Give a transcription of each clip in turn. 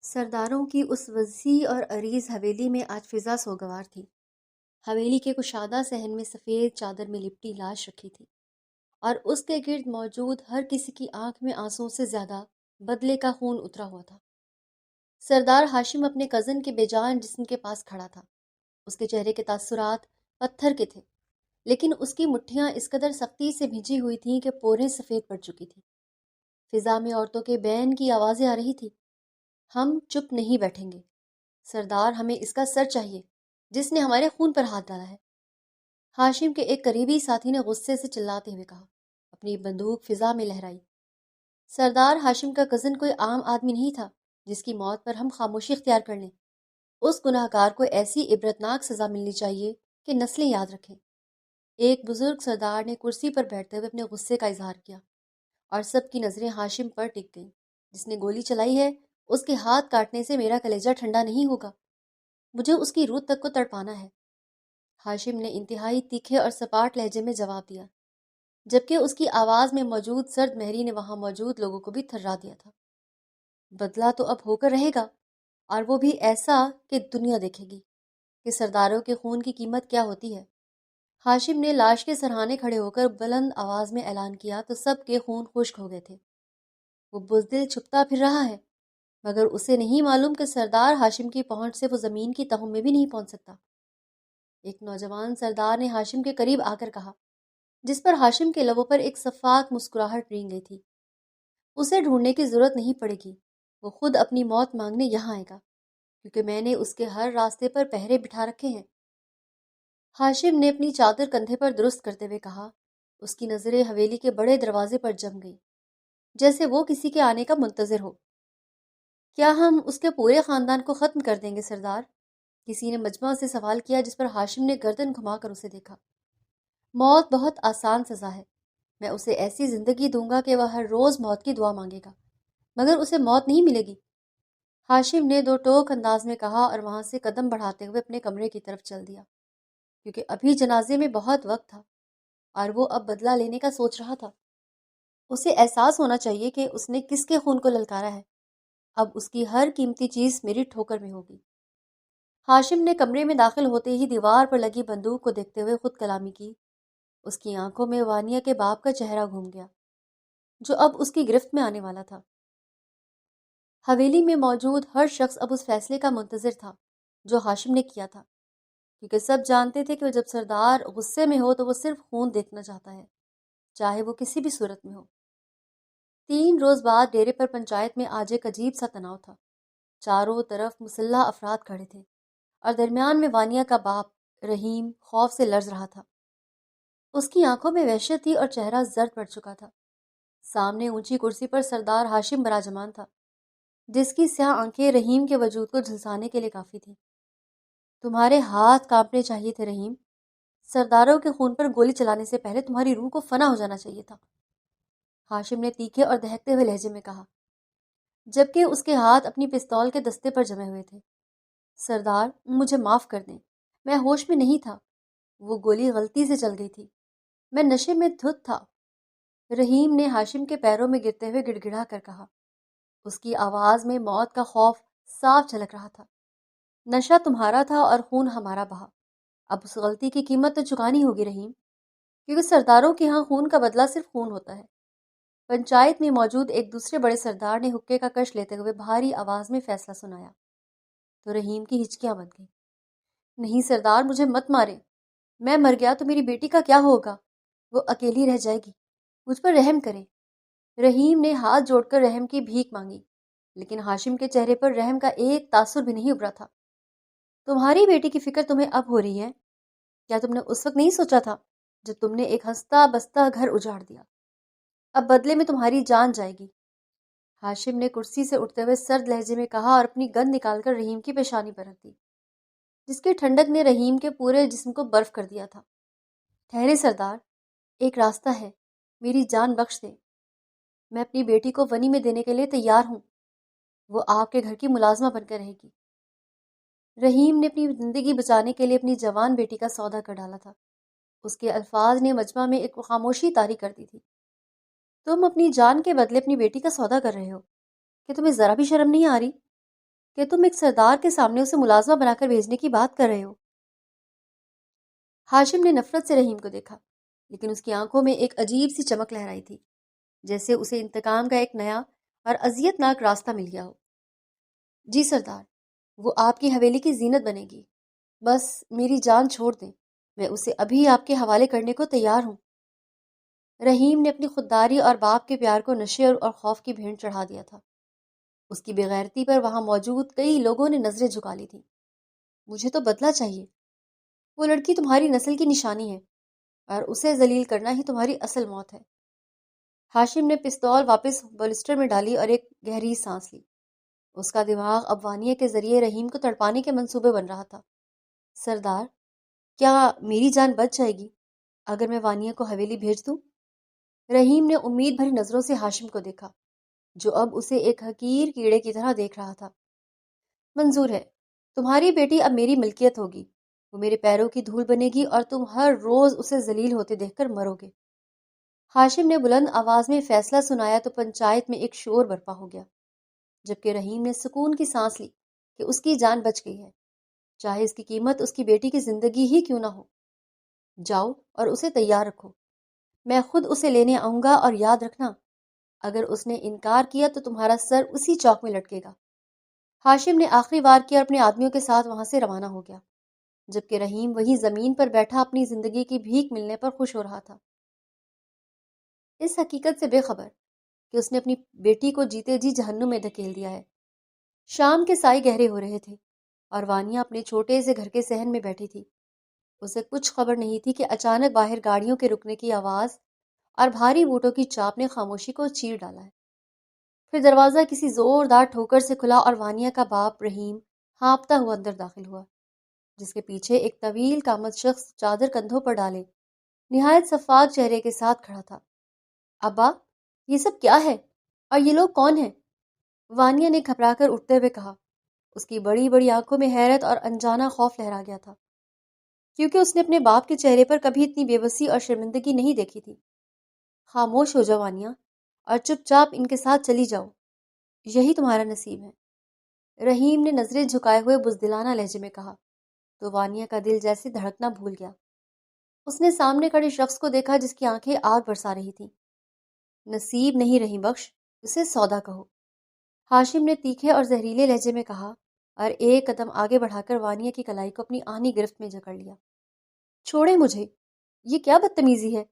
سرداروں کی اس وسیع اور عریض حویلی میں آج فضا سوگوار تھی۔ حویلی کے کشادہ صحن میں سفید چادر میں لپٹی لاش رکھی تھی اور اس کے گرد موجود ہر کسی کی آنکھ میں آنسوؤں سے زیادہ بدلے کا خون اترا ہوا تھا۔ سردار ہاشم اپنے کزن کے بے جان جسم کے پاس کھڑا تھا۔ اس کے چہرے کے تاثرات پتھر کے تھے، لیکن اس کی مٹھیاں اس قدر سختی سے بھیجی ہوئی تھیں کہ پوریں سفید پڑ چکی تھیں۔ فضا میں عورتوں کے بین کی آوازیں آ رہی تھی۔ ہم چپ نہیں بیٹھیں گے سردار، ہمیں اس کا سر چاہیے جس نے ہمارے خون پر ہاتھ ڈالا ہے۔ ہاشم کے ایک قریبی ساتھی نے غصے سے چلاتے ہوئے کہا۔ اپنی بندوق فضا میں لہرائی۔ سردار ہاشم کا کزن کوئی عام آدمی نہیں تھا جس کی موت پر ہم خاموشی اختیار کر لیں۔ اس گناہ گار کو ایسی عبرتناک سزا ملنی چاہیے کہ نسلیں یاد رکھیں۔ ایک بزرگ سردار نے کرسی پر بیٹھتے ہوئے اپنے غصے کا اظہار کیا اور سب کی نظریں ہاشم پر ٹک گئیں۔ جس نے گولی چلائی ہے اس کے ہاتھ کاٹنے سے میرا کلیجہ ٹھنڈا نہیں ہوگا، مجھے اس کی روح تک کو تڑپانا ہے۔ ہاشم نے انتہائی تیکھے اور سپاٹ لہجے میں جواب دیا، جبکہ اس کی آواز میں موجود سرد مہری نے وہاں موجود لوگوں کو بھی تھرا دیا تھا۔ بدلہ تو اب ہو کر رہے گا، اور وہ بھی ایسا کہ دنیا دیکھے گی کہ سرداروں کے خون کی قیمت کیا ہوتی ہے۔ ہاشم نے لاش کے سرہانے کھڑے ہو کر بلند آواز میں اعلان کیا تو سب کے خون خشک ہو گئے تھے۔ وہ بزدل چھپتا پھر رہا ہے، مگر اسے نہیں معلوم کہ سردار ہاشم کی پہنچ سے وہ زمین کی تہوں میں بھی نہیں پہنچ سکتا۔ ایک نوجوان سردار نے ہاشم کے قریب آ کر کہا، جس پر ہاشم کے لبوں پر ایک شفاف مسکراہٹ رینگ گئی تھی، اسے ڈھونڈنے کی ضرورت نہیں پڑے گی، وہ خود اپنی موت مانگنے یہاں آئے گا، کیونکہ میں نے اس کے ہر راستے پر پہرے بٹھا رکھے ہیں۔ ہاشم نے اپنی چادر کندھے پر درست کرتے ہوئے کہا۔ اس کی نظریں حویلی کے بڑے دروازے پر جم گئی، جیسے وہ کسی کے آنے کا منتظر ہو۔ کیا ہم اس کے پورے خاندان کو ختم کر دیں گے سردار؟ کسی نے مجمع سے سوال کیا، جس پر ہاشم نے گردن گھما کر اسے دیکھا۔ موت بہت آسان سزا ہے، میں اسے ایسی زندگی دوں گا کہ وہ ہر روز موت کی دعا مانگے گا، مگر اسے موت نہیں ملے گی، ہاشم نے دو ٹوک انداز میں کہا اور وہاں سے قدم بڑھاتے ہوئے اپنے کمرے کی طرف چل دیا، کیونکہ ابھی جنازے میں بہت وقت تھا اور وہ اب بدلہ لینے کا سوچ رہا تھا۔ اسے احساس ہونا چاہیے کہ اس نے کس کے خون کو للکارا ہے، اب اس کی ہر قیمتی چیز میری ٹھوکر میں ہوگی۔ ہاشم نے کمرے میں داخل ہوتے ہی دیوار پر لگی بندوق کو دیکھتے ہوئے خود کلامی کی۔ اس کی آنکھوں میں وانیہ کے باپ کا چہرہ گھوم گیا، جو اب اس کی گرفت میں آنے والا تھا۔ حویلی میں موجود ہر شخص اب اس فیصلے کا منتظر تھا جو ہاشم نے کیا تھا، کیونکہ سب جانتے تھے کہ جب سردار غصے میں ہو تو وہ صرف خون دیکھنا چاہتا ہے، چاہے وہ کسی بھی صورت میں ہو۔ 3 روز بعد ڈیرے پر پنچایت میں آج ایک عجیب سا تناؤ تھا۔ چاروں طرف مسلح افراد کھڑے تھے اور درمیان میں وانیہ کا باپ رحیم خوف سے لرز رہا تھا۔ اس کی آنکھوں میں وحشت تھی اور چہرہ زرد پڑ چکا تھا۔ سامنے اونچی کرسی پر سردار ہاشم براجمان تھا، جس کی سیاہ آنکھیں رحیم کے وجود کو جھلسانے کے لیے کافی تھیں۔ تمہارے ہاتھ کانپنے چاہیے تھے رحیم، سرداروں کے خون پر گولی چلانے سے پہلے تمہاری روح کو فنا ہو جانا چاہیے تھا، ہاشم نے تیکھے اور دہکتے ہوئے لہجے میں کہا، جبکہ اس کے ہاتھ اپنی پستول کے دستے پر جمے ہوئے تھے۔ سردار، مجھے معاف کر دیں، میں ہوش میں نہیں تھا، وہ گولی غلطی سے چل گئی تھی، میں نشے میں دھت تھا، رحیم نے ہاشم کے پیروں میں گرتے ہوئے گڑ گڑا کر کہا۔ اس کی آواز میں موت کا خوف صاف جھلک رہا تھا۔ نشہ تمہارا تھا اور خون ہمارا بہا، اب اس غلطی کی قیمت تو چکانی ہوگی رحیم، کیونکہ سرداروں کے ہاں خون کا بدلہ صرف خون ہوتا ہے۔ پنچایت میں موجود ایک دوسرے بڑے سردار نے حقے کا کش لیتے ہوئے بھاری آواز میں فیصلہ سنایا، تو رحیم کی ہچکیاں بن گئیں۔ نہیں سردار، مجھے مت مارے، میں مر گیا تو میری بیٹی کا کیا ہوگا؟ وہ اکیلی رہ جائے گی، مجھ پر رحم کریں۔ رحیم نے ہاتھ جوڑ کر رحم کی بھیک مانگی، لیکن ہاشم کے چہرے پر رحم کا ایک تاثر بھی نہیں ابھرا تھا۔ تمہاری بیٹی کی فکر تمہیں اب ہو رہی ہے، کیا تم نے اس وقت نہیں سوچا تھا جب تم نے ایک ہنستا بستا گھر اجاڑ دیا؟ اب بدلے میں تمہاری جان جائے گی، ہاشم نے کرسی سے اٹھتے ہوئے سرد لہجے میں کہا اور اپنی گن نکال کر رحیم کی پیشانی پر رکھ دی، جس کی ٹھنڈک نے رحیم کے پورے جسم کو برف کر دیا تھا۔ ٹھہرے سردار، ایک راستہ ہے، میری جان بخش دیں، میں اپنی بیٹی کو ونی میں دینے کے لیے تیار ہوں، وہ آپ کے گھر کی ملازمہ بن کر رہے گی۔ رحیم نے اپنی زندگی بچانے کے لیے اپنی جوان بیٹی کا سودا کر ڈالا تھا۔ اس کے الفاظ نے مجمع میں ایک خاموشی طاری کر دی تھی۔ تم اپنی جان کے بدلے اپنی بیٹی کا سودا کر رہے ہو، کہ تمہیں ذرا بھی شرم نہیں آ رہی؟ کہ تم ایک سردار کے سامنے اسے ملازمہ بنا کر بھیجنے کی بات کر رہے ہو؟ ہاشم نے نفرت سے رحیم کو دیکھا، لیکن اس کی آنکھوں میں ایک عجیب سی چمک لہرائی تھی، جیسے اسے انتقام کا ایک نیا اور اذیت ناک راستہ مل گیا ہو۔ جی سردار، وہ آپ کی حویلی کی زینت بنے گی، بس میری جان چھوڑ دیں، میں اسے ابھی آپ کے حوالے کرنے کو تیار ہوں۔ رحیم نے اپنی خودداری اور باپ کے پیار کو نشے اور خوف کی بھینٹ چڑھا دیا تھا۔ اس کی بےغیرتی پر وہاں موجود کئی لوگوں نے نظریں جھکا لی تھیں۔ مجھے تو بدلہ چاہیے، وہ لڑکی تمہاری نسل کی نشانی ہے اور اسے ذلیل کرنا ہی تمہاری اصل موت ہے۔ ہاشم نے پستول واپس بولسٹر میں ڈالی اور ایک گہری سانس لی۔ اس کا دماغ اب وانیہ کے ذریعے رحیم کو تڑپانے کے منصوبے بن رہا تھا۔ سردار، کیا میری جان بچ جائے گی اگر میں وانیہ کو حویلی بھیج دوں؟ رحیم نے امید بھری نظروں سے ہاشم کو دیکھا، جو اب اسے ایک حقیر کیڑے کی طرح دیکھ رہا تھا۔ منظور ہے، تمہاری بیٹی اب میری ملکیت ہوگی، وہ میرے پیروں کی دھول بنے گی اور تم ہر روز اسے ذلیل ہوتے دیکھ کر مرو گے۔ ہاشم نے بلند آواز میں فیصلہ سنایا تو پنچایت میں ایک شور برپا ہو گیا، جبکہ رحیم نے سکون کی سانس لی کہ اس کی جان بچ گئی ہے، چاہے اس کی قیمت اس کی بیٹی کی زندگی ہی کیوں نہ ہو۔ جاؤ اور اسے تیار رکھو، میں خود اسے لینے آؤں گا، اور یاد رکھنا اگر اس نے انکار کیا تو تمہارا سر اسی چوک میں لٹکے گا۔ ہاشم نے آخری وار کیا اور اپنے آدمیوں کے ساتھ وہاں سے روانہ ہو گیا، جبکہ رحیم وہی زمین پر بیٹھا اپنی زندگی کی بھیک ملنے پر خوش ہو رہا تھا، اس حقیقت سے بے خبر کہ اس نے اپنی بیٹی کو جیتے جی جہنم میں دھکیل دیا ہے۔ شام کے سائے گہرے ہو رہے تھے اور وانیہ اپنے چھوٹے سے گھر کے صحن میں بیٹھی تھی۔ اسے کچھ خبر نہیں تھی کہ اچانک باہر گاڑیوں کے رکنے کی آواز اور بھاری بوٹوں کی چاپ نے خاموشی کو چیر ڈالا ہے۔ پھر دروازہ کسی زوردار ٹھوکر سے کھلا اور وانیہ کا باپ رحیم ہانپتا ہوا اندر داخل ہوا، جس کے پیچھے ایک طویل قامت شخص چادر کندھوں پر ڈالے نہایت شفاف چہرے کے ساتھ کھڑا تھا۔ ابا، یہ سب کیا ہے اور یہ لوگ کون ہیں؟ وانیہ نے گھبرا کر اٹھتے ہوئے کہا۔ اس کی بڑی بڑی آنکھوں میں حیرت اور انجانہ خوف لہرا گیا تھا، کیونکہ اس نے اپنے باپ کے چہرے پر کبھی اتنی بے بسی اور شرمندگی نہیں دیکھی تھی۔ خاموش ہو جاؤ وانیہ، اور چپ چاپ ان کے ساتھ چلی جاؤ، یہی تمہارا نصیب ہے، رحیم نے نظریں جھکائے ہوئے بزدلانہ لہجے میں کہا۔ تو وانیہ کا دل جیسے دھڑکنا بھول گیا۔ اس نے سامنے کھڑے شخص کو دیکھا جس کی آنکھیں آگ برسا رہی تھیں۔ نصیب نہیں رحیم بخش، اسے سودا کہو، ہاشم نے تیکھے اور زہریلے لہجے میں کہا، اور ایک قدم آگے بڑھا کر وانیہ کی کلائی کو اپنی آہنی گرفت میں جکڑ لیا۔ چھوڑے مجھے، یہ کیا بدتمیزی ہے؟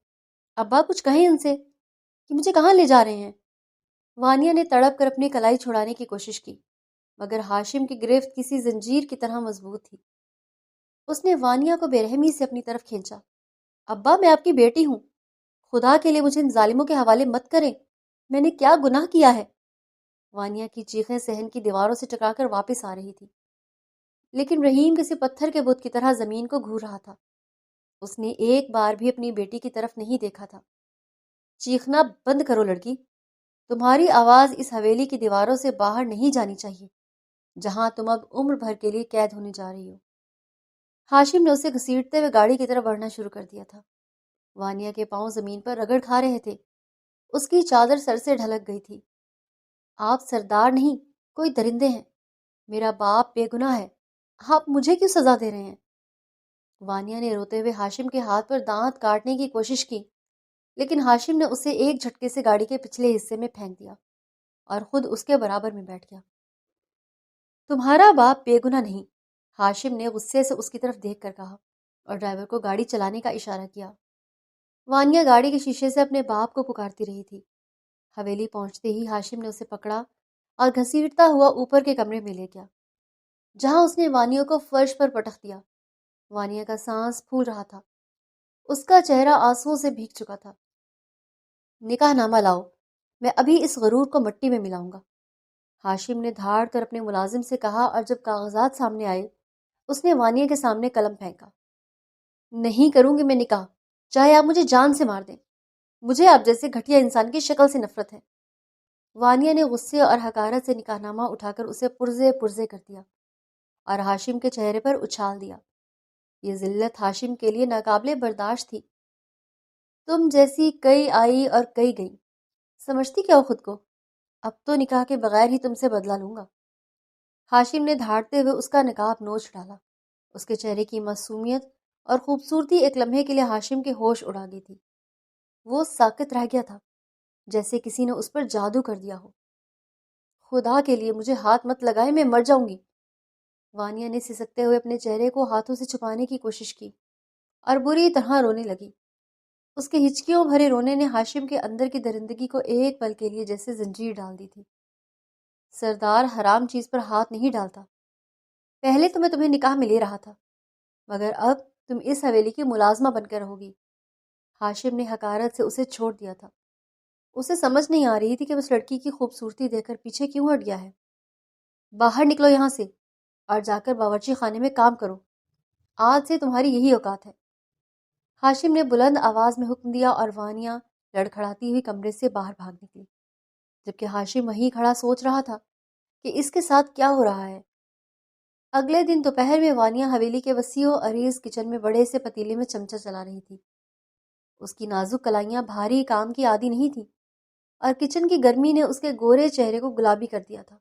ابا کچھ کہیں ان سے کہ مجھے کہاں لے جا رہے ہیں؟ وانیہ نے تڑپ کر اپنی کلائی چھڑانے کی کوشش کی، مگر ہاشم کی گرفت کسی زنجیر کی طرح مضبوط تھی۔ اس نے وانیہ کو بے رحمی سے اپنی طرف کھینچا۔ ابا، میں آپ کی بیٹی ہوں، خدا کے لیے مجھے ان ظالموں کے حوالے مت کریں، میں نے کیا گناہ کیا ہے؟ وانیہ کی چیخیں صحن کی دیواروں سے ٹکرا کر واپس آ رہی تھی، لیکن رحیم کسی پتھر کے بت کی طرح زمین کو گھور رہا تھا۔ اس نے ایک بار بھی اپنی بیٹی کی طرف نہیں دیکھا تھا۔ چیخنا بند کرو لڑکی، تمہاری آواز اس حویلی کی دیواروں سے باہر نہیں جانی چاہیے، جہاں تم اب عمر بھر کے لیے قید ہونے جا رہی ہو۔ ہاشم نے اسے گھسیٹتے ہوئے گاڑی کی طرف بڑھنا شروع کر دیا تھا۔ وانیہ کے پاؤں زمین پر رگڑ کھا رہے تھے، اس کی چادر سر سے ڈھلک گئی تھی۔ آپ سردار نہیں، کوئی درندے ہیں، میرا باپ بے گناہ ہے، آپ مجھے کیوں سزا دے رہے ہیں؟ وانیہ نے روتے ہوئے ہاشم کے ہاتھ پر دانت کاٹنے کی کوشش کی، لیکن ہاشم نے اسے ایک جھٹکے سے گاڑی کے پچھلے حصے میں پھینک دیا اور خود اس کے برابر میں بیٹھ گیا۔ تمہارا باپ بے گناہ نہیں، ہاشم نے غصے سے اس کی طرف دیکھ کر کہا، اور ڈرائیور کو گاڑی چلانے کا اشارہ کیا۔ وانیہ گاڑی کے شیشے سے اپنے باپ کو پکارتی رہی تھی۔ حویلی پہنچتے ہی ہاشم نے اسے پکڑا اور گھسیٹتا ہوا اوپر کے کمرے میں لے گیا، جہاں اس نے وانیہ کو فرش پر پٹخ دیا۔ وانیہ کا سانس پھول رہا تھا، اس کا چہرہ آنسوؤں سے بھیگ چکا تھا۔ نکاح نامہ لاؤ، میں ابھی اس غرور کو مٹی میں ملاؤں گا، ہاشم نے دھاڑ کر اپنے ملازم سے کہا، اور جب کاغذات سامنے آئے اس نے وانیہ کے سامنے قلم پھینکا۔ نہیں کروں گی میں نکاح، چاہے آپ مجھے جان سے مار دیں، مجھے آپ جیسے گھٹیا انسان کی شکل سے نفرت ہے۔ وانیہ نے غصے اور حقارت سے نکاح نامہ اٹھا کر اسے پرزے پرزے کر دیا اور ہاشم کے چہرے پر اچھال دیا۔ یہ ذلت ہاشم کے لیے ناقابل برداشت تھی۔ تم جیسی کئی آئی اور کئی گئی، سمجھتی کیا ہو خود کو؟ اب تو نکاح کے بغیر ہی تم سے بدلہ لوں گا۔ ہاشم نے دھاڑتے ہوئے اس کا نقاب نوچ ڈالا۔ اس کے چہرے کی معصومیت اور خوبصورتی ایک لمحے کے لیے ہاشم کے ہوش اڑا گئی تھی۔ وہ ساکت رہ گیا تھا، جیسے کسی نے اس پر جادو کر دیا ہو۔ خدا کے لیے مجھے ہاتھ مت لگائے، میں مر جاؤں گی۔ وانیہ نے سسکتے ہوئے اپنے چہرے کو ہاتھوں سے چھپانے کی کوشش کی اور بری طرح رونے لگی۔ اس کے ہچکیوں بھرے رونے نے ہاشم کے اندر کی درندگی کو ایک پل کے لیے جیسے زنجیر ڈال دی تھی۔ سردار حرام چیز پر ہاتھ نہیں ڈالتا۔ پہلے تو میں تمہیں نکاح میں لے رہا تھا، مگر اب تم اس حویلی کی ملازمہ بن کر رہو گی۔ ہاشم نے حقارت سے اسے چھوڑ دیا تھا۔ اسے سمجھ نہیں آ رہی تھی کہ اس لڑکی کی خوبصورتی دیکھ کر پیچھے کیوں ہٹ گیا ہے۔ باہر نکلو یہاں سے اور جا کر باورچی خانے میں کام کرو۔ آج سے تمہاری یہی اوقات ہے۔ ہاشم نے بلند آواز میں حکم دیا اور وانیہ لڑکھڑاتی ہوئی کمرے سے باہر بھاگ نکلی، جبکہ ہاشم وہیں کھڑا سوچ رہا تھا کہ اس کے ساتھ کیا ہو رہا ہے۔ اگلے دن دوپہر میں وانیہ حویلی کے وسیع و عریض کچن میں بڑے سے پتیلے میں چمچہ چلا رہی تھی۔ اس کی نازک کلائیاں بھاری کام کی عادی نہیں تھیں اور کچن کی گرمی نے اس کے گورے چہرے کو گلابی کر دیا تھا۔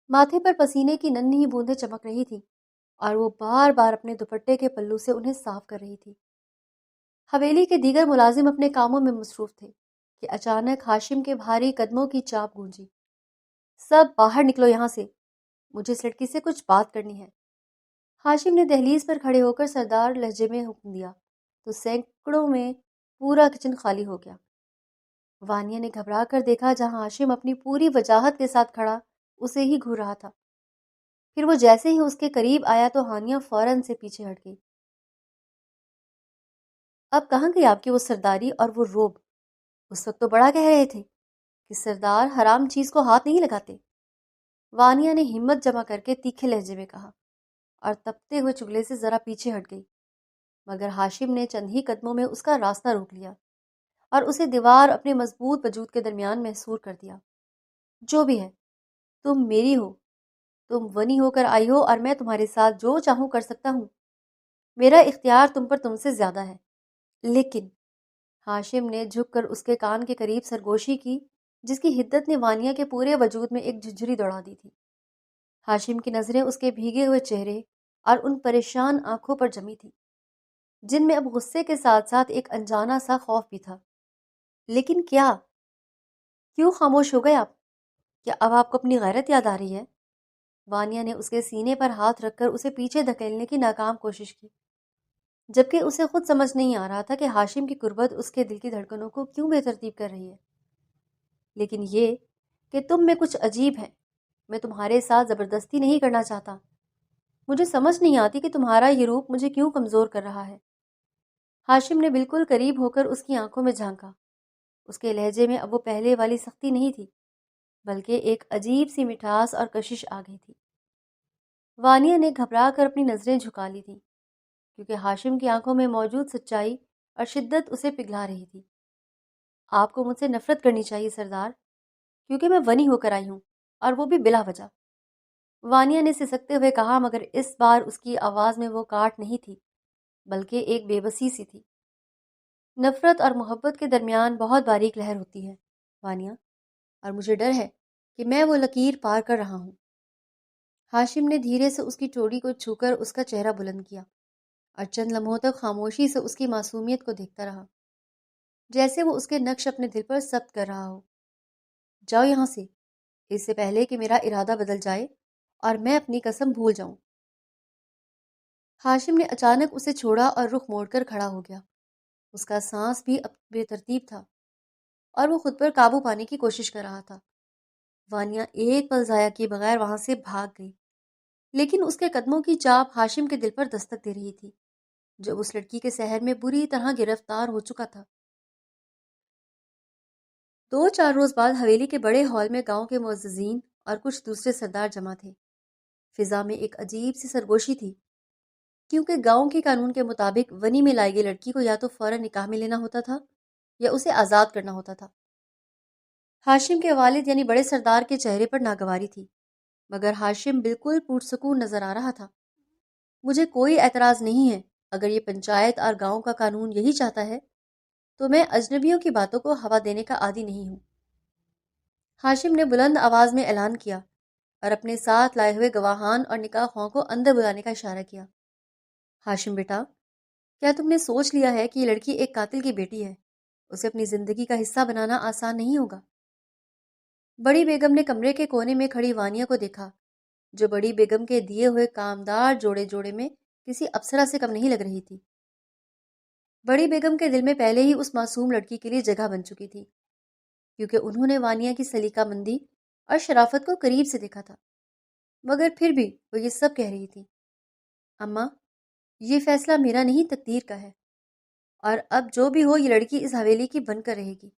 ماتھے پر پسینے کی ننھی بوندیں چمک رہی تھیں اور وہ بار بار اپنے دوپٹے کے پلو سے انہیں صاف کر رہی تھی۔ حویلی کے دیگر ملازم اپنے کاموں میں مصروف تھے کہ اچانک ہاشم کے بھاری قدموں کی چاپ گونجی۔ سب باہر نکلو یہاں سے، مجھے اس لڑکی سے کچھ بات کرنی ہے۔ ہاشم نے دہلیز پر کھڑے ہو کر سردار لہجے میں حکم دیا تو سینکڑوں میں پورا کچن خالی ہو گیا۔ وانیہ نے گھبرا کر دیکھا، جہاں ہاشم اپنی پوری وجاہت کے ساتھ کھڑا اسے ہی گھور رہا تھا۔ پھر وہ جیسے ہی اس کے قریب آیا تو ہانیہ فوراً سے پیچھے ہٹ گئی۔ اب کہاں گئی آپ کی وہ سرداری اور وہ روب؟ اس وقت تو بڑا کہہ رہے تھے کہ سردار حرام چیز کو ہاتھ نہیں لگاتے۔ وانیہ نے ہمت جمع کر کے تیکھے لہجے میں کہا اور تپتے ہوئے چگلے سے ذرا پیچھے ہٹ گئی، مگر ہاشم نے چند ہی قدموں میں اس کا راستہ روک لیا اور اسے دیوار اپنے مضبوط وجود کے درمیان محصور کر دیا۔ جو بھی ہے، تم میری ہو، تم ونی ہو کر آئی ہو اور میں تمہارے ساتھ جو چاہوں کر سکتا ہوں۔ میرا اختیار تم سے زیادہ ہے۔ لیکن ہاشم نے جھک کر اس کے کان کے قریب سرگوشی کی، جس کی حدت نے وانیہ کے پورے وجود میں ایک جھنجھری دوڑا دی تھی۔ ہاشم کی نظریں اس کے بھیگے ہوئے چہرے اور ان پریشان آنکھوں پر جمی تھی، جن میں اب غصے کے ساتھ ساتھ ایک انجانا سا خوف بھی تھا۔ لیکن کیوں خاموش ہو گئے آپ؟ کیا اب آپ کو اپنی غیرت یاد آ رہی ہے؟ وانیہ نے اس کے سینے پر ہاتھ رکھ کر اسے پیچھے دھکیلنے کی ناکام کوشش کی، جبکہ اسے خود سمجھ نہیں آ رہا تھا کہ ہاشم کی قربت اس کے دل کی دھڑکنوں کو کیوں بے ترتیب کر رہی ہے۔ لیکن یہ کہ تم میں کچھ عجیب ہے۔ میں تمہارے ساتھ زبردستی نہیں کرنا چاہتا۔ مجھے سمجھ نہیں آتی کہ تمہارا یہ روپ مجھے کیوں کمزور کر رہا ہے۔ ہاشم نے بالکل قریب ہو کر اس کی آنکھوں میں جھانکا۔ اس کے لہجے میں اب وہ پہلے والی سختی نہیں تھی، بلکہ ایک عجیب سی مٹھاس اور کشش آ گئی تھی۔ وانیہ نے گھبرا کر اپنی نظریں جھکا لی تھیں، کیونکہ ہاشم کی آنکھوں میں موجود سچائی اور شدت اسے پگھلا رہی تھی۔ آپ کو مجھ سے نفرت کرنی چاہیے سردار، کیونکہ میں ونی ہو کر آئی ہوں، اور وہ بھی بلا وجہ۔ وانیہ نے سسکتے ہوئے کہا، مگر اس بار اس کی آواز میں وہ کاٹ نہیں تھی، بلکہ ایک بے بسی سی تھی۔ نفرت اور محبت کے درمیان بہت باریک لہر ہوتی ہے وانیہ، اور مجھے ڈر ہے کہ میں وہ لکیر پار کر رہا ہوں۔ ہاشم نے دھیرے سے اس کی ٹوڑی کو چھو کر اس کا چہرہ بلند کیا اور چند لمحوں تک خاموشی سے اس کی معصومیت کو دیکھتا رہا، جیسے وہ اس کے نقش اپنے دل پر ثبت کر رہا ہو۔ جاؤ یہاں سے، اس سے پہلے کہ میرا ارادہ بدل جائے اور میں اپنی قسم بھول جاؤں۔ ہاشم نے اچانک اسے چھوڑا اور رخ موڑ کر کھڑا ہو گیا۔ اس کا سانس بھی اب بے ترتیب تھا اور وہ خود پر قابو پانے کی کوشش کر رہا تھا۔ وانیہ ایک پل ضائع کیے بغیر وہاں سے بھاگ گئی، لیکن اس کے قدموں کی چاپ ہاشم کے دل پر دستک دے رہی تھی، جو اس لڑکی کے سحر میں بری طرح گرفتار ہو چکا تھا۔ 2-4 روز بعد حویلی کے بڑے ہال میں گاؤں کے معززین اور کچھ دوسرے سردار جمع تھے۔ فضا میں ایک عجیب سی سرگوشی تھی، کیونکہ گاؤں کے قانون کے مطابق ونی میں لائی گئی لڑکی کو یا تو فوراً نکاح میں لینا ہوتا تھا یا اسے آزاد کرنا ہوتا تھا۔ ہاشم کے والد یعنی بڑے سردار کے چہرے پر ناگواری تھی، مگر ہاشم بالکل پرسکون نظر آ رہا تھا۔ مجھے کوئی اعتراض نہیں ہے، اگر یہ پنچایت اور گاؤں کا قانون یہی چاہتا ہے تو میں اجنبیوں کی باتوں کو ہوا دینے کا عادی نہیں ہوں۔ ہاشم نے بلند آواز میں اعلان کیا اور اپنے ساتھ لائے ہوئے گواہان اور نکاح خواہوں کو اندر بلانے کا اشارہ کیا۔ ہاشم بیٹا، کیا تم نے سوچ لیا ہے کہ یہ لڑکی ایک قاتل کی بیٹی ہے؟ اسے اپنی زندگی کا حصہ بنانا آسان نہیں ہوگا۔ بڑی بیگم نے کمرے کے کونے میں کھڑی وانیہ کو دیکھا، جو بڑی بیگم کے دیے ہوئے کامدار جوڑے جوڑے میں کسی اپسرا سے کم نہیں لگ رہی تھی۔ بڑی بیگم کے دل میں پہلے ہی اس معصوم لڑکی کے لیے جگہ بن چکی تھی، کیونکہ انہوں نے وانیہ کی سلیقہ مندی اور شرافت کو قریب سے دیکھا تھا، مگر پھر بھی وہ یہ سب کہہ رہی تھی، اماں، یہ فیصلہ میرا نہیں، تقدیر کا ہے، اور اب جو بھی ہو یہ لڑکی اس حویلی کی بن کر رہے گی۔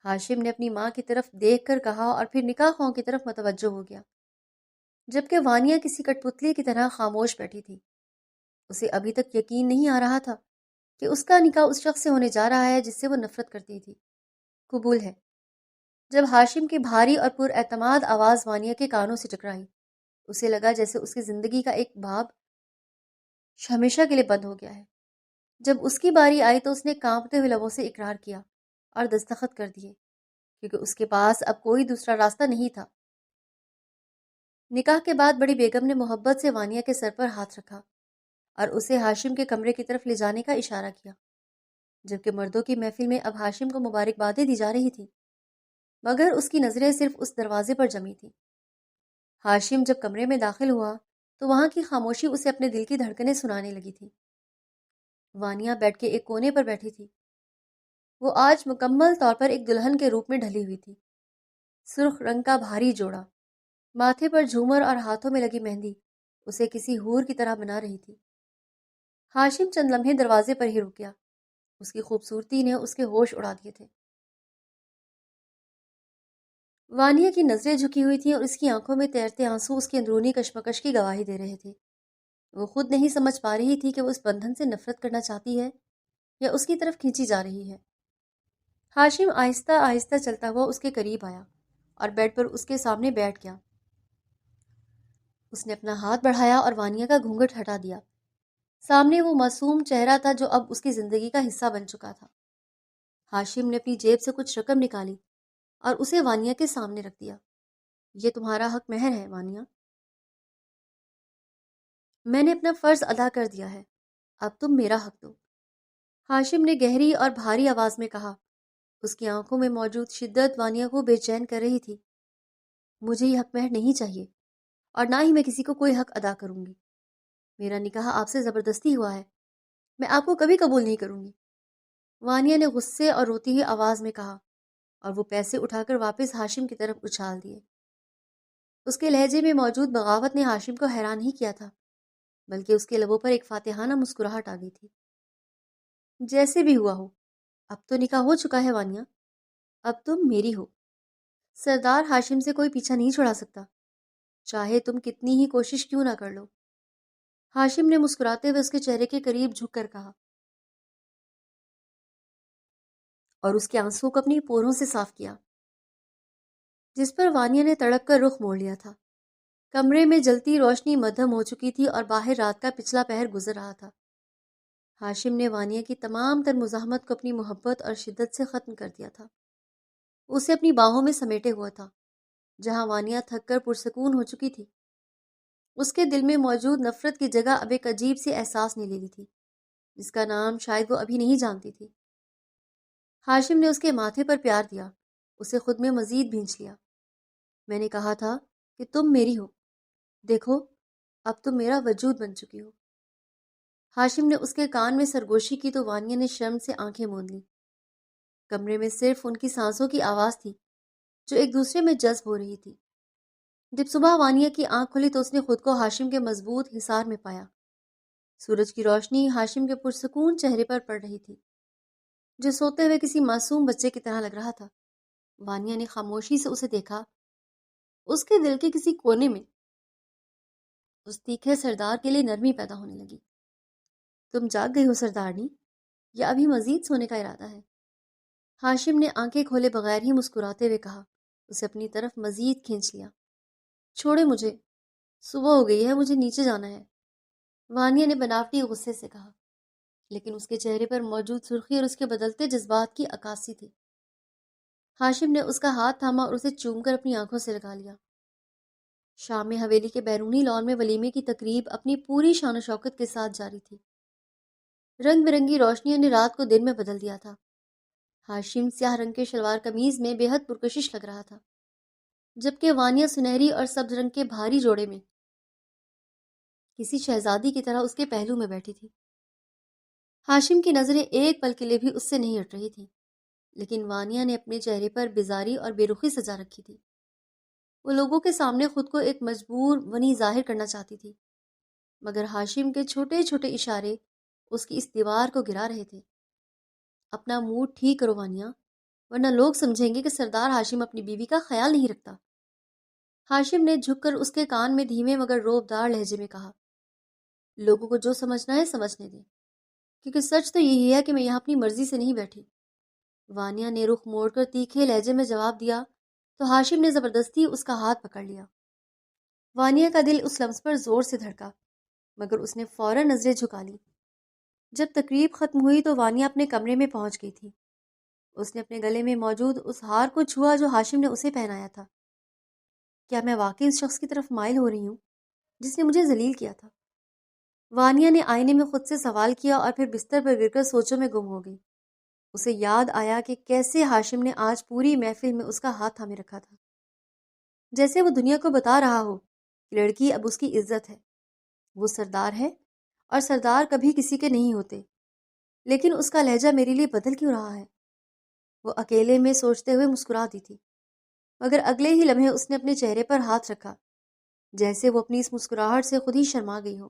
ہاشم نے اپنی ماں کی طرف دیکھ کر کہا اور پھر نکاح خواہوں کی طرف متوجہ ہو گیا، جبکہ وانیہ کسی کٹ پتلی کی طرح خاموش بیٹھی تھی۔ اسے ابھی تک یقین نہیں آ رہا تھا کہ اس کا نکاح اس شخص سے ہونے جا رہا ہے جس سے وہ نفرت کرتی تھی۔ قبول ہے۔ جب ہاشم کی بھاری اور پر اعتماد آواز وانیہ کے کانوں سے ٹکرائی، اسے لگا جیسے اس کی زندگی کا ایک باب ہمیشہ کے لیے بند ہو گیا ہے۔ جب اس کی باری آئی تو اس نے کانپتے ہوئے لبوں سے اقرار کیا اور دستخط کر دیے، کیونکہ اس کے پاس اب کوئی دوسرا راستہ نہیں تھا۔ نکاح کے بعد بڑی بیگم نے محبت سے وانیہ کے سر پر ہاتھ رکھا اور اسے ہاشم کے کمرے کی طرف لے جانے کا اشارہ کیا، جبکہ مردوں کی محفل میں اب ہاشم کو مبارکبادیں دی جا رہی تھیں، مگر اس کی نظریں صرف اس دروازے پر جمی تھیں۔ ہاشم جب کمرے میں داخل ہوا تو وہاں کی خاموشی اسے اپنے دل کی دھڑکنیں سنانے لگی تھی۔ وانیہ بیٹھ کے ایک کونے پر بیٹھی تھی۔ وہ آج مکمل طور پر ایک دلہن کے روپ میں ڈھلی ہوئی تھی۔ سرخ رنگ کا بھاری جوڑا، ماتھے پر جھومر اور ہاتھوں میں لگی مہندی اسے کسی حور کی طرح بنا رہی تھی۔ ہاشم چند لمحے دروازے پر ہی رک گیا، اس کی خوبصورتی نے اس کے ہوش اڑا دیے تھے۔ وانیہ کی نظریں جھکی ہوئی تھیں اور اس کی آنکھوں میں تیرتے آنسو اس کی اندرونی کشمکش کی گواہی دے رہے تھے۔ وہ خود نہیں سمجھ پا رہی تھی کہ وہ اس بندھن سے نفرت کرنا چاہتی ہے یا اس کی طرف کھینچی جا رہی ہے۔ ہاشم آہستہ آہستہ چلتا ہوا اس کے قریب آیا اور بیڈ پر اس کے سامنے بیٹھ گیا۔ اس نے اپنا ہاتھ بڑھایا اور وانیہ کا گھونگھٹ ہٹا دیا۔ سامنے وہ معصوم چہرہ تھا جو اب اس کی زندگی کا حصہ بن چکا تھا۔ ہاشم نے اپنی جیب سے کچھ رقم نکالی اور اسے وانیہ کے سامنے رکھ دیا۔ یہ تمہارا حق مہر ہے وانیہ، میں نے اپنا فرض ادا کر دیا ہے، اب تم میرا حق دو۔ ہاشم نے گہری اور بھاری آواز میں کہا۔ اس کی آنکھوں میں موجود شدت وانیہ کو بے چین کر رہی تھی۔ مجھے یہ حق مہر نہیں چاہیے اور نہ ہی میں کسی کو کوئی حق ادا کروں گی۔ میرا نکاح آپ سے زبردستی ہوا ہے، میں آپ کو کبھی قبول نہیں کروں گی، وانیہ نے غصے اور روتی ہوئی آواز میں کہا، اور وہ پیسے اٹھا کر واپس ہاشم کی طرف اچھال دیے۔ اس کے لہجے میں موجود بغاوت نے ہاشم کو حیران ہی کیا تھا، بلکہ اس کے لبوں پر ایک فاتحانہ مسکراہٹ آ گئی تھی۔ جیسے بھی ہوا ہو، اب تو نکاح ہو چکا ہے وانیہ، اب تم میری ہو۔ سردار ہاشم سے کوئی پیچھا نہیں چھڑا سکتا، چاہے تم کتنی ہی کوشش کیوں نہ کر لو۔ ہاشم نے مسکراتے ہوئے اس کے چہرے کے قریب جھک کر کہا اور اس کے آنسوں کو اپنی پوروں سے صاف کیا، جس پر وانیہ نے تڑپ کر رخ موڑ لیا تھا۔ کمرے میں جلتی روشنی مدھم ہو چکی تھی اور باہر رات کا پچھلا پہر گزر رہا تھا۔ ہاشم نے وانیہ کی تمام تر مزاحمت کو اپنی محبت اور شدت سے ختم کر دیا تھا۔ اسے اپنی باہوں میں سمیٹے ہوا تھا، جہاں وانیہ تھک کر پرسکون ہو چکی تھی۔ اس کے دل میں موجود نفرت کی جگہ اب ایک عجیب سی احساس نے لے لی تھی، جس کا نام شاید وہ ابھی نہیں جانتی تھی۔ ہاشم نے اس کے ماتھے پر پیار دیا، اسے خود میں مزید بھینچ لیا۔ میں نے کہا تھا کہ تم میری ہو، دیکھو اب تم میرا وجود بن چکی ہو۔ ہاشم نے اس کے کان میں سرگوشی کی تو وانیہ نے شرم سے آنکھیں موند لیں۔ کمرے میں صرف ان کی سانسوں کی آواز تھی جو ایک دوسرے میں جذب ہو رہی تھی۔ جب صبح وانیہ کی آنکھ کھلی تو اس نے خود کو ہاشم کے مضبوط حصار میں پایا۔ سورج کی روشنی ہاشم کے پرسکون چہرے پر پڑ رہی تھی، جو سوتے ہوئے کسی معصوم بچے کی طرح لگ رہا تھا۔ وانیہ نے خاموشی سے اسے دیکھا۔ اس کے دل کے کسی کونے میں اس تیکھے سردار کے لیے نرمی پیدا ہونے لگی۔ تم جاگ گئی ہو سردارنی، یا ابھی مزید سونے کا ارادہ ہے؟ ہاشم نے آنکھیں کھولے بغیر ہی مسکراتے ہوئے کہا، اسے اپنی طرف مزید کھینچ لیا۔ چھوڑے مجھے، صبح ہو گئی ہے، مجھے نیچے جانا ہے، وانیہ نے بناوٹی غصے سے کہا، لیکن اس کے چہرے پر موجود سرخی اور اس کے بدلتے جذبات کی عکاسی تھی۔ ہاشم نے اس کا ہاتھ تھاما اور اسے چوم کر اپنی آنکھوں سے لگا لیا۔ شام میں حویلی کے بیرونی لان میں ولیمے کی تقریب اپنی پوری شان و شوکت کے ساتھ جاری تھی۔ رنگ برنگی روشنیوں نے رات کو دن میں بدل دیا تھا۔ ہاشم سیاہ رنگ کے شلوار قمیض میں بے حد پرکشش لگ رہا تھا، جبکہ وانیہ سنہری اور سبز رنگ کے بھاری جوڑے میں کسی شہزادی کی طرح اس کے پہلو میں بیٹھی تھی۔ ہاشم کی نظریں ایک پل کے لیے بھی اس سے نہیں ہٹ رہی تھیں، لیکن وانیہ نے اپنے چہرے پر بیزاری اور بے رخی سجا رکھی تھی۔ وہ لوگوں کے سامنے خود کو ایک مجبور ونی ظاہر کرنا چاہتی تھی، مگر ہاشم کے چھوٹے چھوٹے اشارے اس کی اس دیوار کو گرا رہے تھے۔ اپنا موڈ ٹھیک کرو وانیہ، ورنہ لوگ سمجھیں گے کہ سردار ہاشم اپنی بیوی کا خیال نہیں رکھتا۔ ہاشم نے جھک کر اس کے کان میں دھیمے مگر روبدار لہجے میں کہا، لوگوں کو جو سمجھنا ہے سمجھنے دیں، کیونکہ سچ تو یہی ہے کہ میں یہاں اپنی مرضی سے نہیں بیٹھی۔ وانیہ نے رخ موڑ کر تیکھے لہجے میں جواب دیا تو ہاشم نے زبردستی اس کا ہاتھ پکڑ لیا۔ وانیہ کا دل اس لمس پر زور سے دھڑکا، مگر اس نے فوراً نظریں جھکا لی۔ جب تقریب ختم ہوئی تو وانیہ اپنے کمرے میں پہنچ گئی تھی۔ اس نے اپنے گلے میں موجود اس ہار کو چھوا جو ہاشم نے اسے پہنایا تھا۔ کیا میں واقعی اس شخص کی طرف مائل ہو رہی ہوں جس نے مجھے ذلیل کیا تھا؟ وانیہ نے آئینے میں خود سے سوال کیا اور پھر بستر پر گر کر سوچوں میں گم ہو گئی۔ اسے یاد آیا کہ کیسے ہاشم نے آج پوری محفل میں اس کا ہاتھ تھامے رکھا تھا، جیسے وہ دنیا کو بتا رہا ہو کہ لڑکی اب اس کی عزت ہے، وہ سردار ہے اور سردار کبھی کسی کے نہیں ہوتے۔ لیکن اس کا لہجہ میرے لیے بدل کیوں رہا ہے؟ وہ اکیلے میں سوچتے ہوئے مسکرا دی تھی، مگر اگلے ہی لمحے اس نے اپنے چہرے پر ہاتھ رکھا، جیسے وہ اپنی اس مسکراہٹ سے خود ہی شرما گئی ہو۔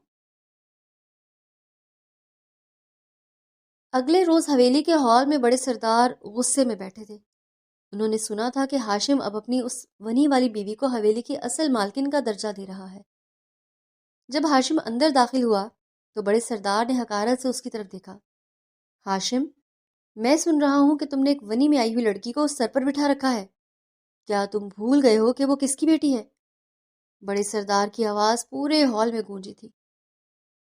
اگلے روز حویلی کے ہال میں بڑے سردار غصے میں بیٹھے تھے۔ انہوں نے سنا تھا کہ ہاشم اب اپنی اس ونی والی بیوی کو حویلی کی اصل مالکن کا درجہ دے رہا ہے۔ جب ہاشم اندر داخل ہوا تو بڑے سردار نے حقارت سے اس کی طرف دیکھا۔ ہاشم، میں سن رہا ہوں کہ تم نے ایک ونی میں آئی ہوئی لڑکی کو سر پر بٹھا رکھا ہے۔ کیا تم بھول گئے ہو کہ وہ کس کی بیٹی ہے؟ بڑے سردار کی آواز پورے ہال میں گونجی تھی۔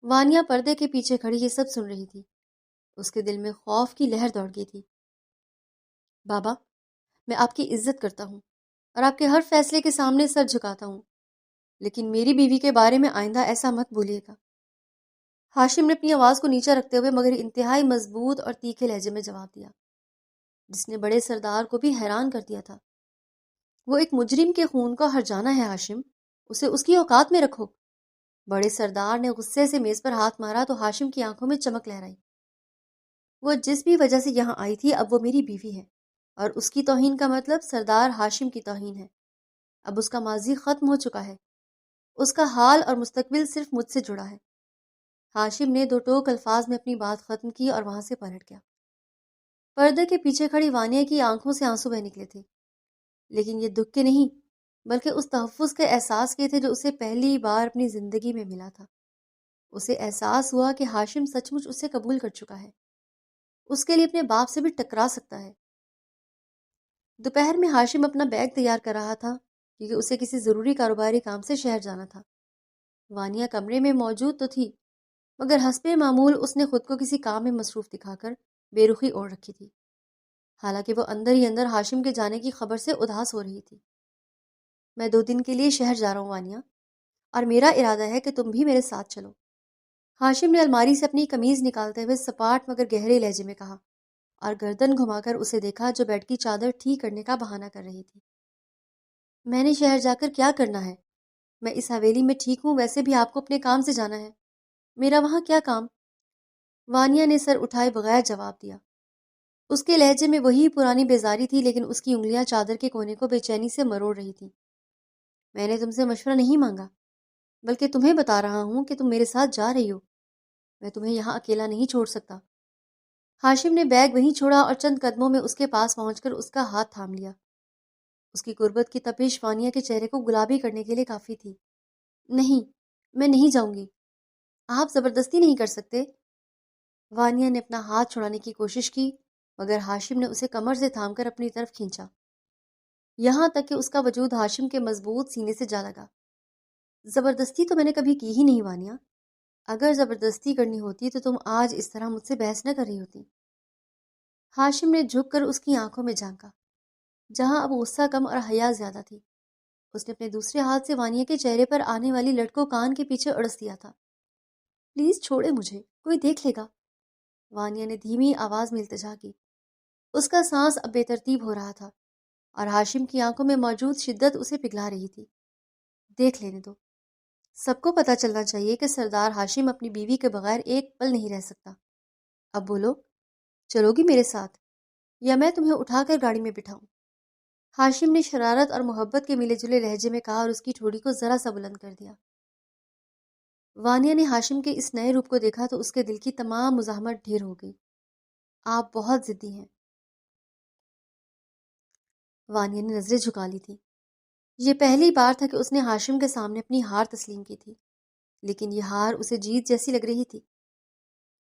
وانیہ پردے کے پیچھے کھڑی یہ سب سن رہی تھی۔ اس کے دل میں خوف کی لہر دوڑ گئی تھی۔ بابا، میں آپ کی عزت کرتا ہوں اور آپ کے ہر فیصلے کے سامنے سر جھکاتا ہوں، لیکن میری بیوی کے بارے میں آئندہ ایسا مت بولیے گا۔ ہاشم نے اپنی آواز کو نیچا رکھتے ہوئے مگر انتہائی مضبوط اور تیکھے لہجے میں جواب دیا، جس نے بڑے سردار کو بھی حیران کر دیا تھا۔ وہ ایک مجرم کے خون کو ہرجانا ہے ہاشم، اسے اس کی اوقات میں رکھو۔ بڑے سردار نے غصے سے میز پر ہاتھ مارا تو ہاشم کی آنکھوں میں چمک لہرائی۔ وہ جس بھی وجہ سے یہاں آئی تھی اب وہ میری بیوی ہے، اور اس کی توہین کا مطلب سردار ہاشم کی توہین ہے۔ اب اس کا ماضی ختم ہو چکا ہے، اس کا حال اور مستقبل صرف مجھ سے جڑا ہے۔ ہاشم نے دو ٹوک الفاظ میں اپنی بات ختم کی اور وہاں سے پلٹ گیا۔ پردے کے پیچھے کھڑی وانیہ کی آنکھوں سے آنسو بہہ نکلے تھے، لیکن یہ دکھ کے نہیں بلکہ اس تحفظ کے احساس کے تھے جو اسے پہلی بار اپنی زندگی میں ملا تھا۔ اسے احساس ہوا کہ ہاشم سچ مچ اسے قبول کر چکا ہے، اس کے لیے اپنے باپ سے بھی ٹکرا سکتا ہے۔ دوپہر میں ہاشم اپنا بیگ تیار کر رہا تھا کیونکہ اسے کسی ضروری کاروباری کام سے شہر جانا تھا۔ وانیہ کمرے میں موجود تو تھی، مگر حسب معمول اس نے خود کو کسی کام میں مصروف دکھا کر بے رخی اوڑھ رکھی تھی، حالانکہ وہ اندر ہی اندر ہاشم کے جانے کی خبر سے اداس ہو رہی تھی۔ میں 2 دن کے لیے شہر جا رہا ہوں وانیہ، اور میرا ارادہ ہے کہ تم بھی میرے ساتھ چلو۔ ہاشم نے الماری سے اپنی قمیض نکالتے ہوئے سپاٹ مگر گہرے لہجے میں کہا، اور گردن گھما کر اسے دیکھا جو بیڈ کی چادر ٹھیک کرنے کا بہانہ کر رہی تھی۔ میں نے شہر جا کر کیا کرنا ہے؟ میں اس حویلی میں ٹھیک ہوں، ویسے بھی آپ کو اپنے کام سے جانا ہے، میرا وہاں کیا کام؟ وانیہ نے سر اٹھائے بغیر جواب دیا۔ اس کے لہجے میں وہی پرانی بیزاری تھی، لیکن اس کی انگلیاں چادر کے کونے کو بے چینی سے مروڑ رہی تھیں۔ میں نے تم سے مشورہ نہیں مانگا، بلکہ تمہیں بتا رہا ہوں کہ تم میرے ساتھ جا رہی ہو، میں تمہیں یہاں اکیلا نہیں چھوڑ سکتا۔ ہاشم نے بیگ وہیں چھوڑا اور چند قدموں میں اس کے پاس پہنچ کر اس کا ہاتھ تھام لیا۔ اس کی غربت کی تپش وانیہ کے چہرے کو گلابی کرنے کے لیے کافی تھی۔ نہیں، میں نہیں جاؤں گی، آپ زبردستی نہیں کر سکتے۔ وانیہ نے اپنا ہاتھ چھڑانے کی کوشش کی، مگر ہاشم نے اسے کمر سے تھام کر اپنی طرف کھینچا، یہاں تک کہ اس کا وجود ہاشم کے مضبوط سینے سے جا لگا۔ زبردستی تو میں نے کبھی کی ہی نہیں وانیہ، اگر زبردستی کرنی ہوتی تو تم آج اس طرح مجھ سے بحث نہ کر رہی ہوتی۔ ہاشم نے جھک کر اس کی آنکھوں میں جھانکا، جہاں اب غصہ کم اور حیا زیادہ تھی۔ اس نے اپنے دوسرے ہاتھ سے وانیا کے چہرے پر آنے والی لٹ کو کان کے پیچھے اڑس دیا تھا۔ پلیز چھوڑے مجھے، کوئی دیکھ لے گا، وانیا نے دھیمی آواز میں التجا کی۔ اس کا سانس اب بے ترتیب ہو رہا تھا اور ہاشم کی آنکھوں میں موجود شدت اسے پگھلا رہی تھی۔ دیکھ لینے دو، سب کو پتہ چلنا چاہیے کہ سردار ہاشم اپنی بیوی کے بغیر ایک پل نہیں رہ سکتا۔ اب بولو، چلو گی میرے ساتھ یا میں تمہیں اٹھا کر گاڑی میں بٹھاؤں؟ ہاشم نے شرارت اور محبت کے ملے جلے لہجے میں کہا اور اس کی ٹھوڑی کو ذرا سا بلند کر دیا۔ وانیا نے ہاشم کے اس نئے روپ کو دیکھا تو اس کے دل کی تمام مزاحمت ڈھیر ہو گئی۔ آپ بہت ضدی ہیں۔ وانیا نے نظریں جھکا لی تھی۔ یہ پہلی بار تھا کہ اس نے ہاشم کے سامنے اپنی ہار تسلیم کی تھی، لیکن یہ ہار اسے جیت جیسی لگ رہی تھی۔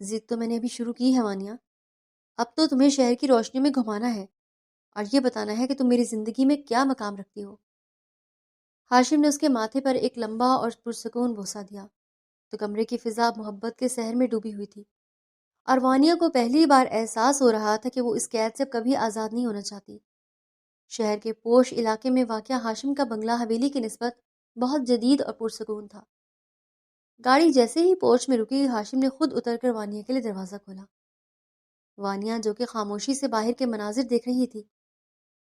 ضد تو میں نے ابھی شروع کی ہے وانیا، اب تو تمہیں شہر کی روشنی میں گھمانا ہے اور یہ بتانا ہے کہ تم میری زندگی میں کیا مقام رکھتی ہو۔ ہاشم نے اس کے ماتھے پر ایک لمبا اور پرسکون بوسہ دیا تو کمرے کی فضا محبت کے سحر میں ڈوبی ہوئی تھی، اور وانیا کو پہلی بار احساس ہو رہا تھا کہ وہ اس قید سے کبھی آزاد نہیں ہونا چاہتی۔ شہر کے پوش علاقے میں واقع ہاشم کا بنگلہ حویلی کی نسبت بہت جدید اور پرسکون تھا۔ گاڑی جیسے ہی پورچ میں رکی، ہاشم نے خود اتر کر وانیا کے لیے دروازہ کھولا۔ وانیا جو کہ خاموشی سے باہر کے مناظر دیکھ رہی تھی،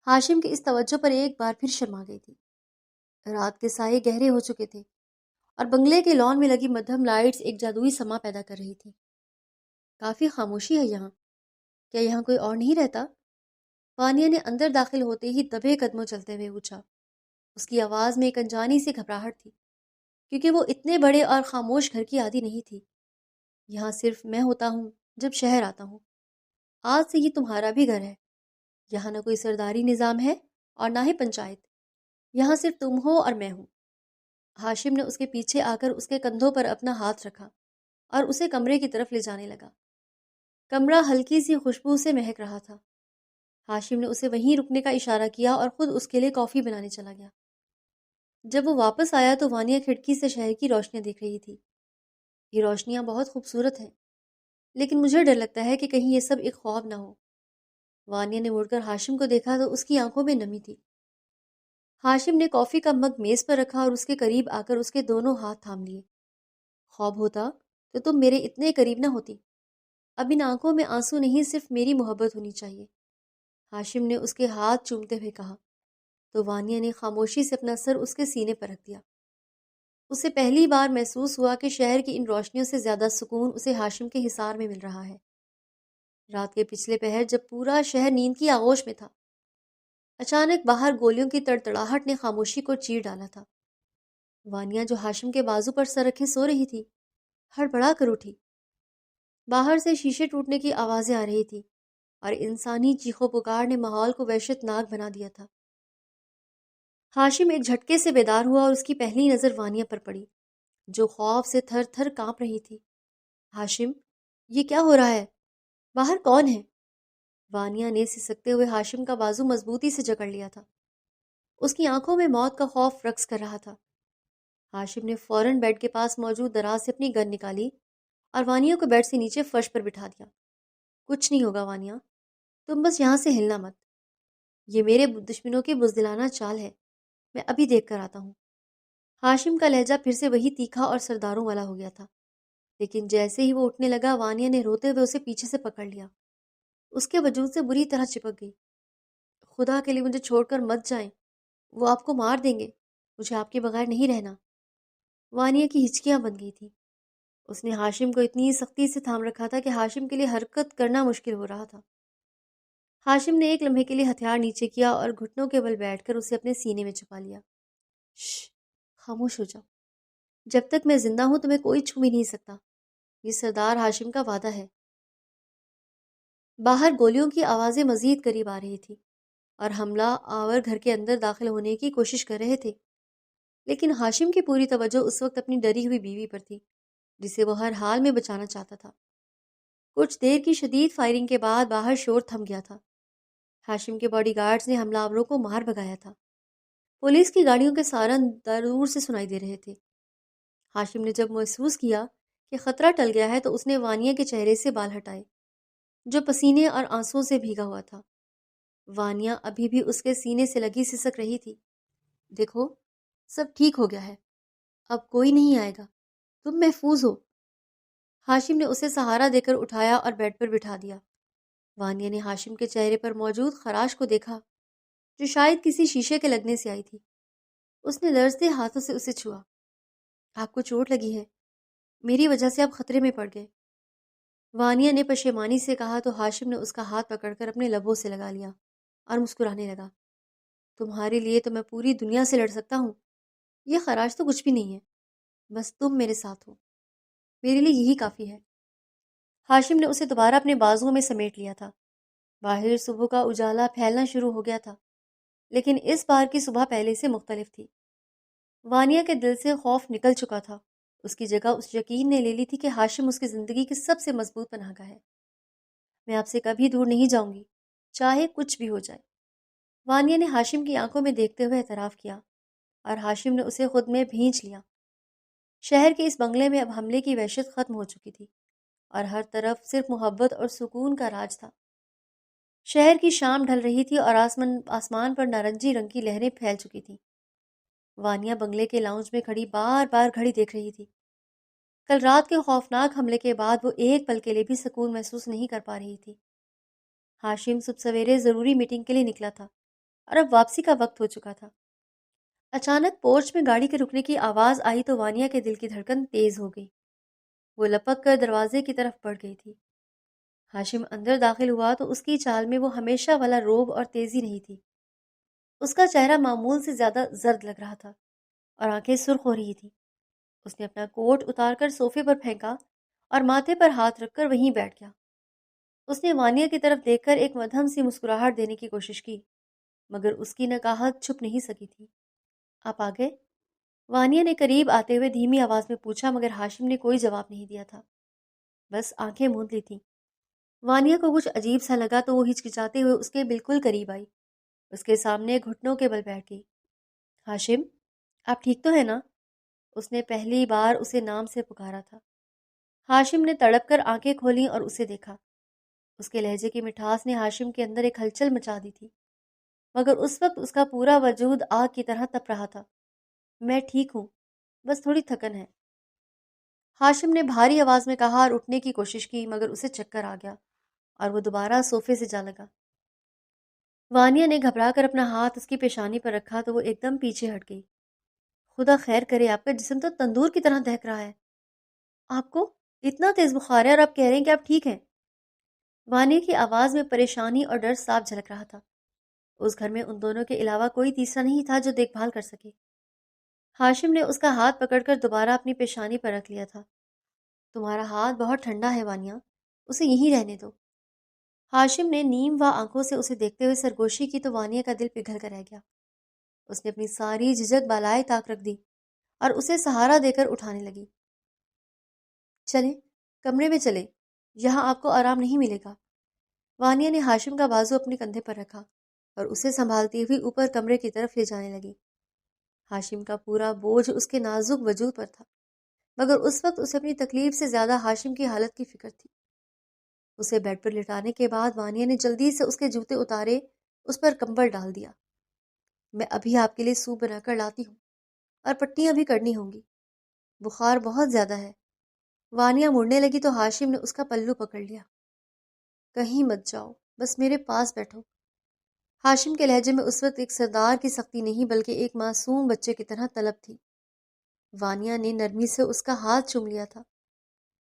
ہاشم کے اس توجہ پر ایک بار پھر شرما گئی تھی۔ رات کے سائے گہرے ہو چکے تھے اور بنگلے کے لان میں لگی مدھم لائٹس ایک جادوئی سما پیدا کر رہی تھی۔ کافی خاموشی ہے یہاں، کیا یہاں کوئی اور نہیں رہتا؟ وانیا نے اندر داخل ہوتے ہی دبے قدموں چلتے ہوئے پوچھا۔ اس کی آواز میں ایک انجانی سی گھبراہٹ تھی، کیونکہ وہ اتنے بڑے اور خاموش گھر کی عادی نہیں تھی۔ یہاں صرف میں ہوتا ہوں جب شہر آتا ہوں۔ آج سے یہ تمہارا بھی گھر ہے۔ یہاں نہ کوئی سرداری نظام ہے اور نہ ہی پنچایت، یہاں صرف تم ہو اور میں ہوں۔ ہاشم نے اس کے پیچھے آ کر اس کے کندھوں پر اپنا ہاتھ رکھا اور اسے کمرے کی طرف لے جانے لگا۔ کمرہ ہلکی سی خوشبو سے مہک رہا تھا۔ ہاشم نے اسے وہیں رکنے کا اشارہ کیا اور خود اس کے لیے کافی بنانے چلا گیا۔ جب وہ واپس آیا تو وانیا کھڑکی سے شہر کی روشنیاں دیکھ رہی تھی۔ یہ روشنیاں بہت خوبصورت ہیں، لیکن مجھے ڈر لگتا ہے کہ کہیں یہ سب ایک خواب نہ ہو۔ وانیا نے مڑ کر ہاشم کو دیکھا تو اس کی آنکھوں میں نمی تھی۔ ہاشم نے کافی کا مگ میز پر رکھا اور اس کے قریب آ کر اس کے دونوں ہاتھ تھام لیے۔ خواب ہوتا تو تم میرے اتنے قریب نہ ہوتی۔ اب ان آنکھوں میں آنسو نہیں، صرف میری محبت ہونی چاہیے، ہاشم نے اس کے ہاتھ چومتے ہوئے کہا۔ تو وانیا نے خاموشی سے اپنا سر اس کے سینے پر رکھ دیا۔ اسے پہلی بار محسوس ہوا کہ شہر کی ان روشنیوں سے زیادہ سکون اسے ہاشم کے حصار میں مل رہا ہے۔ رات کے پچھلے پہر جب پورا شہر نیند کی آغوش میں تھا، اچانک باہر گولیوں کی تڑتڑاہٹ نے خاموشی کو چیر ڈالا تھا۔ وانیا جو ہاشم کے بازو پر سر رکھے سو رہی تھی، ہڑبڑا کر اٹھی۔ باہر سے شیشے ٹوٹنے کی آوازیں آ رہی تھی اور انسانی چیخو پکار نے ماحول کو وحشت ناک بنا دیا تھا۔ ہاشم ایک جھٹکے سے بیدار ہوا اور اس کی پہلی نظر وانیا پر پڑی، جو خوف سے تھر تھر کانپ رہی تھی۔ ہاشم، یہ کیا ہو رہا ہے؟ باہر کون ہے؟ وانیا نے سسکتے ہوئے ہاشم کا بازو مضبوطی سے جکڑ لیا تھا۔ اس کی آنکھوں میں موت کا خوف رقص کر رہا تھا۔ ہاشم نے فوراً بیڈ کے پاس موجود دراز سے اپنی گن نکالی اور وانیا کو بیڈ سے نیچے فرش پر بٹھا دیا۔ کچھ نہیں ہوگا وانیا، تم بس یہاں سے ہلنا مت۔ یہ میرے دشمنوں کی بزدلانہ چال ہے، میں ابھی دیکھ کر آتا ہوں۔ ہاشم کا لہجہ پھر سے وہی تیکھا اور سرداروں والا ہو گیا تھا، لیکن جیسے ہی وہ اٹھنے لگا وانیا نے روتے ہوئے اسے پیچھے سے پکڑ لیا۔ اس کے وجود سے بری طرح چپک گئی۔ خدا کے لیے مجھے چھوڑ کر مت جائیں، وہ آپ کو مار دیں گے، مجھے آپ کے بغیر نہیں رہنا۔ وانیا کی ہچکیاں بن گئی تھیں۔ اس نے ہاشم کو اتنی سختی سے تھام رکھا تھا کہ ہاشم کے لیے حرکت کرنا مشکل ہو رہا تھا۔ ہاشم نے ایک لمحے کے لیے ہتھیار نیچے کیا اور گھٹنوں کے بل بیٹھ کر اسے اپنے سینے میں چھپا لیا۔ شش، خاموش ہو جاؤ، جب تک میں زندہ ہوں تمہیں کوئی چھو بھی نہیں سکتا، یہ سردار ہاشم کا وعدہ ہے۔ باہر گولیوں کی آوازیں مزید قریب آ رہی تھی اور حملہ آور گھر کے اندر داخل ہونے کی کوشش کر رہے تھے، لیکن ہاشم کی پوری توجہ اس وقت اپنی ڈری ہوئی بیوی پر تھی، جسے وہ ہر حال میں بچانا چاہتا تھا۔ کچھ دیر کی شدید فائرنگ کے بعد باہر شور تھم گیا تھا۔ ہاشم کے باڈی گارڈز نے حملہ آوروں کو مار بھگایا تھا۔ پولیس کی گاڑیوں کے سائرن دور سے سنائی دے رہے تھے۔ ہاشم نے جب محسوس کیا کہ خطرہ ٹل گیا ہے تو اس نے وانیا کے چہرے سے بال ہٹائے، جو پسینے اور آنسوؤں سے بھیگا ہوا تھا۔ وانیا ابھی بھی اس کے سینے سے لگی سسک رہی تھی۔ دیکھو، سب ٹھیک ہو گیا ہے، اب کوئی نہیں آئے گا، تم محفوظ ہو۔ ہاشم نے اسے سہارا دے کر اٹھایا اور بیڈ پر بٹھا دیا۔ وانیہ نے ہاشم کے چہرے پر موجود خراش کو دیکھا، جو شاید کسی شیشے کے لگنے سے آئی تھی۔ اس نے لرزتے ہاتھوں سے اسے چھوا۔ آپ کو چوٹ لگی ہے، میری وجہ سے آپ خطرے میں پڑ گئے، وانیہ نے پشیمانی سے کہا تو ہاشم نے اس کا ہاتھ پکڑ کر اپنے لبوں سے لگا لیا اور مسکرانے لگا۔ تمہارے لیے تو میں پوری دنیا سے لڑ سکتا ہوں، یہ خراش تو کچھ بھی نہیں ہے، بس تم میرے ساتھ ہو، میرے لیے یہی کافی ہے۔ ہاشم نے اسے دوبارہ اپنے بازوؤں میں سمیٹ لیا تھا۔ باہر صبح کا اجالا پھیلنا شروع ہو گیا تھا، لیکن اس بار کی صبح پہلے سے مختلف تھی۔ وانیہ کے دل سے خوف نکل چکا تھا، اس کی جگہ اس یقین نے لے لی تھی کہ ہاشم اس کی زندگی کی سب سے مضبوط پناہ گاہ ہے۔ میں آپ سے کبھی دور نہیں جاؤں گی، چاہے کچھ بھی ہو جائے، وانیہ نے ہاشم کی آنکھوں میں دیکھتے ہوئے اعتراف کیا، اور ہاشم نے اسے خود میں بھینچ لیا۔ شہر کے اس بنگلے میں اب حملے کی وحشت ختم ہو چکی تھی، اور ہر طرف صرف محبت اور سکون کا راج تھا۔ شہر کی شام ڈھل رہی تھی اور آسمان پر نارنجی رنگ کی لہریں پھیل چکی تھیں۔ وانیہ بنگلے کے لاؤنج میں کھڑی بار بار گھڑی دیکھ رہی تھی۔ کل رات کے خوفناک حملے کے بعد وہ ایک پل کے لیے بھی سکون محسوس نہیں کر پا رہی تھی۔ ہاشم صبح سویرے ضروری میٹنگ کے لیے نکلا تھا اور اب واپسی کا وقت ہو چکا تھا۔ اچانک پورچ میں گاڑی کے رکنے کی آواز آئی تو وانیہ کے دل کی دھڑکن تیز ہو گئی۔ وہ لپک کر دروازے کی طرف بڑھ گئی تھی۔ ہاشم اندر داخل ہوا تو اس کی چال میں وہ ہمیشہ والا روب اور تیزی نہیں تھی۔ اس کا چہرہ معمول سے زیادہ زرد لگ رہا تھا اور آنکھیں سرخ ہو رہی تھیں۔ اس نے اپنا کوٹ اتار کر صوفے پر پھینکا اور ماتھے پر ہاتھ رکھ کر وہیں بیٹھ گیا۔ اس نے وانیہ کی طرف دیکھ کر ایک مدھم سی مسکراہٹ دینے کی کوشش کی، مگر اس کی نکاہت چھپ نہیں سکی تھی۔ آپ آ گئے؟ وانیہ نے قریب آتے ہوئے دھیمی آواز میں پوچھا، مگر ہاشم نے کوئی جواب نہیں دیا تھا، بس آنکھیں موند لی تھیں۔ وانیہ کو کچھ عجیب سا لگا تو وہ ہچکچاتے ہوئے اس کے بالکل قریب آئی، اس کے سامنے گھٹنوں کے بل بیٹھ گئی۔ ہاشم، آپ ٹھیک تو ہے نا؟ اس نے پہلی بار اسے نام سے پکارا تھا۔ ہاشم نے تڑپ کر آنکھیں کھولیں اور اسے دیکھا۔ اس کے لہجے کی مٹھاس نے ہاشم کے اندر ایک ہلچل مچا دی تھی، مگر اس وقت اس کا پورا وجود آگ کی طرح تپ رہا تھا۔ میں ٹھیک ہوں، بس تھوڑی تھکن ہے، ہاشم نے بھاری آواز میں کہا اور اٹھنے کی کوشش کی، مگر اسے چکر آ گیا اور وہ دوبارہ صوفے سے جا لگا۔ وانیہ نے گھبرا کر اپنا ہاتھ اس کی پیشانی پر رکھا تو وہ ایک دم پیچھے ہٹ گئی۔ خدا خیر کرے، آپ کا جسم تو تندور کی طرح دہک رہا ہے، آپ کو اتنا تیز بخار ہے اور آپ کہہ رہے ہیں کہ آپ ٹھیک ہیں؟ وانیہ کی آواز میں پریشانی اور ڈر صاف جھلک رہا تھا۔ اس گھر میں ان دونوں کے علاوہ کوئی تیسرا نہیں تھا جو دیکھ بھال کر سکے۔ ہاشم نے اس کا ہاتھ پکڑ کر دوبارہ اپنی پیشانی پر رکھ لیا تھا۔ تمہارا ہاتھ بہت ٹھنڈا ہے وانیہ، اسے یہیں رہنے دو۔ ہاشم نے نیم و آنکھوں سے اسے دیکھتے ہوئے سرگوشی کی تو وانیہ کا دل پگھل کر رہ گیا۔ اس نے اپنی ساری جھجک بالائے طاق رکھ دی اور اسے سہارا دے کر اٹھانے لگی۔ چلیں، کمرے میں چلیں، یہاں آپ کو آرام نہیں ملے گا۔ وانیہ نے ہاشم کا بازو اپنے کندھے پر رکھا اور اسے سنبھالتی ہوئی اوپر کمرے کی طرف لے جانے لگی۔ ہاشم کا پورا بوجھ اس کے نازک وجود پر تھا، مگر اس وقت اسے اپنی تکلیف سے زیادہ ہاشم کی حالت کی فکر تھی۔ اسے بیڈ پر لٹانے کے بعد وانیہ نے جلدی سے اس کے جوتے اتارے، اس پر کمبل ڈال دیا۔ میں ابھی آپ کے لیے سوپ بنا کر لاتی ہوں، اور پٹیاں بھی کرنی ہوں گی، بخار بہت زیادہ ہے۔ وانیہ مڑنے لگی تو ہاشم نے اس کا پلو پکڑ لیا۔ کہیں مت جاؤ، بس میرے پاس بیٹھو۔ ہاشم کے لہجے میں اس وقت ایک سردار کی سختی نہیں بلکہ ایک معصوم بچے کی طرح طلب تھی۔ وانیہ نے نرمی سے اس کا ہاتھ چوم لیا تھا۔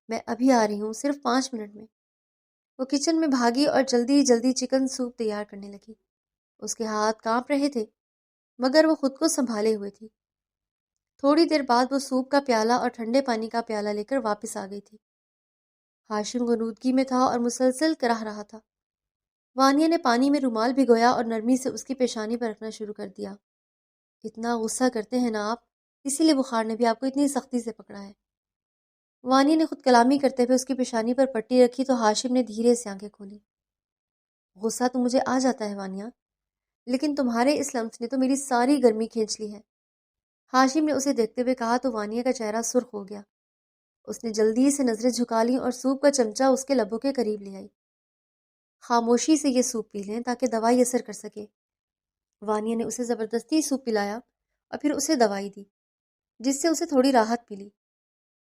میں ابھی آ رہی ہوں، صرف 5 منٹ میں۔ وہ کچن میں بھاگی اور جلدی جلدی چکن سوپ تیار کرنے لگی۔ اس کے ہاتھ کانپ رہے تھے، مگر وہ خود کو سنبھالے ہوئے تھی۔ تھوڑی دیر بعد وہ سوپ کا پیالہ اور ٹھنڈے پانی کا پیالہ لے کر واپس آ گئی تھی۔ ہاشم غنودگی میں تھا اور مسلسل کراہ رہا تھا۔ وانیہ نے پانی میں رومال بھگویا اور نرمی سے اس کی پیشانی پر رکھنا شروع کر دیا۔ اتنا غصہ کرتے ہیں نا آپ، اسی لیے بخار نے بھی آپ کو اتنی سختی سے پکڑا ہے۔ وانیہ نے خود کلامی کرتے ہوئے اس کی پیشانی پر پٹی رکھی تو ہاشم نے دھیرے سے آنکھیں کھولی۔ غصہ تو مجھے آ جاتا ہے وانیہ، لیکن تمہارے اس لمس نے تو میری ساری گرمی کھینچ لی ہے۔ ہاشم نے اسے دیکھتے ہوئے کہا تو وانیہ کا چہرہ سرخ ہو گیا۔ اس نے جلدی سے نظریں جھکا لیں اور سوپ کا چمچہ اس کے لبوں کے قریب لے آئی۔ خاموشی سے یہ سوپ پی لیں تاکہ دوائی اثر کر سکے۔ وانیہ نے اسے زبردستی سوپ پلایا اور پھر اسے دوائی دی جس سے اسے تھوڑی راحت ملی۔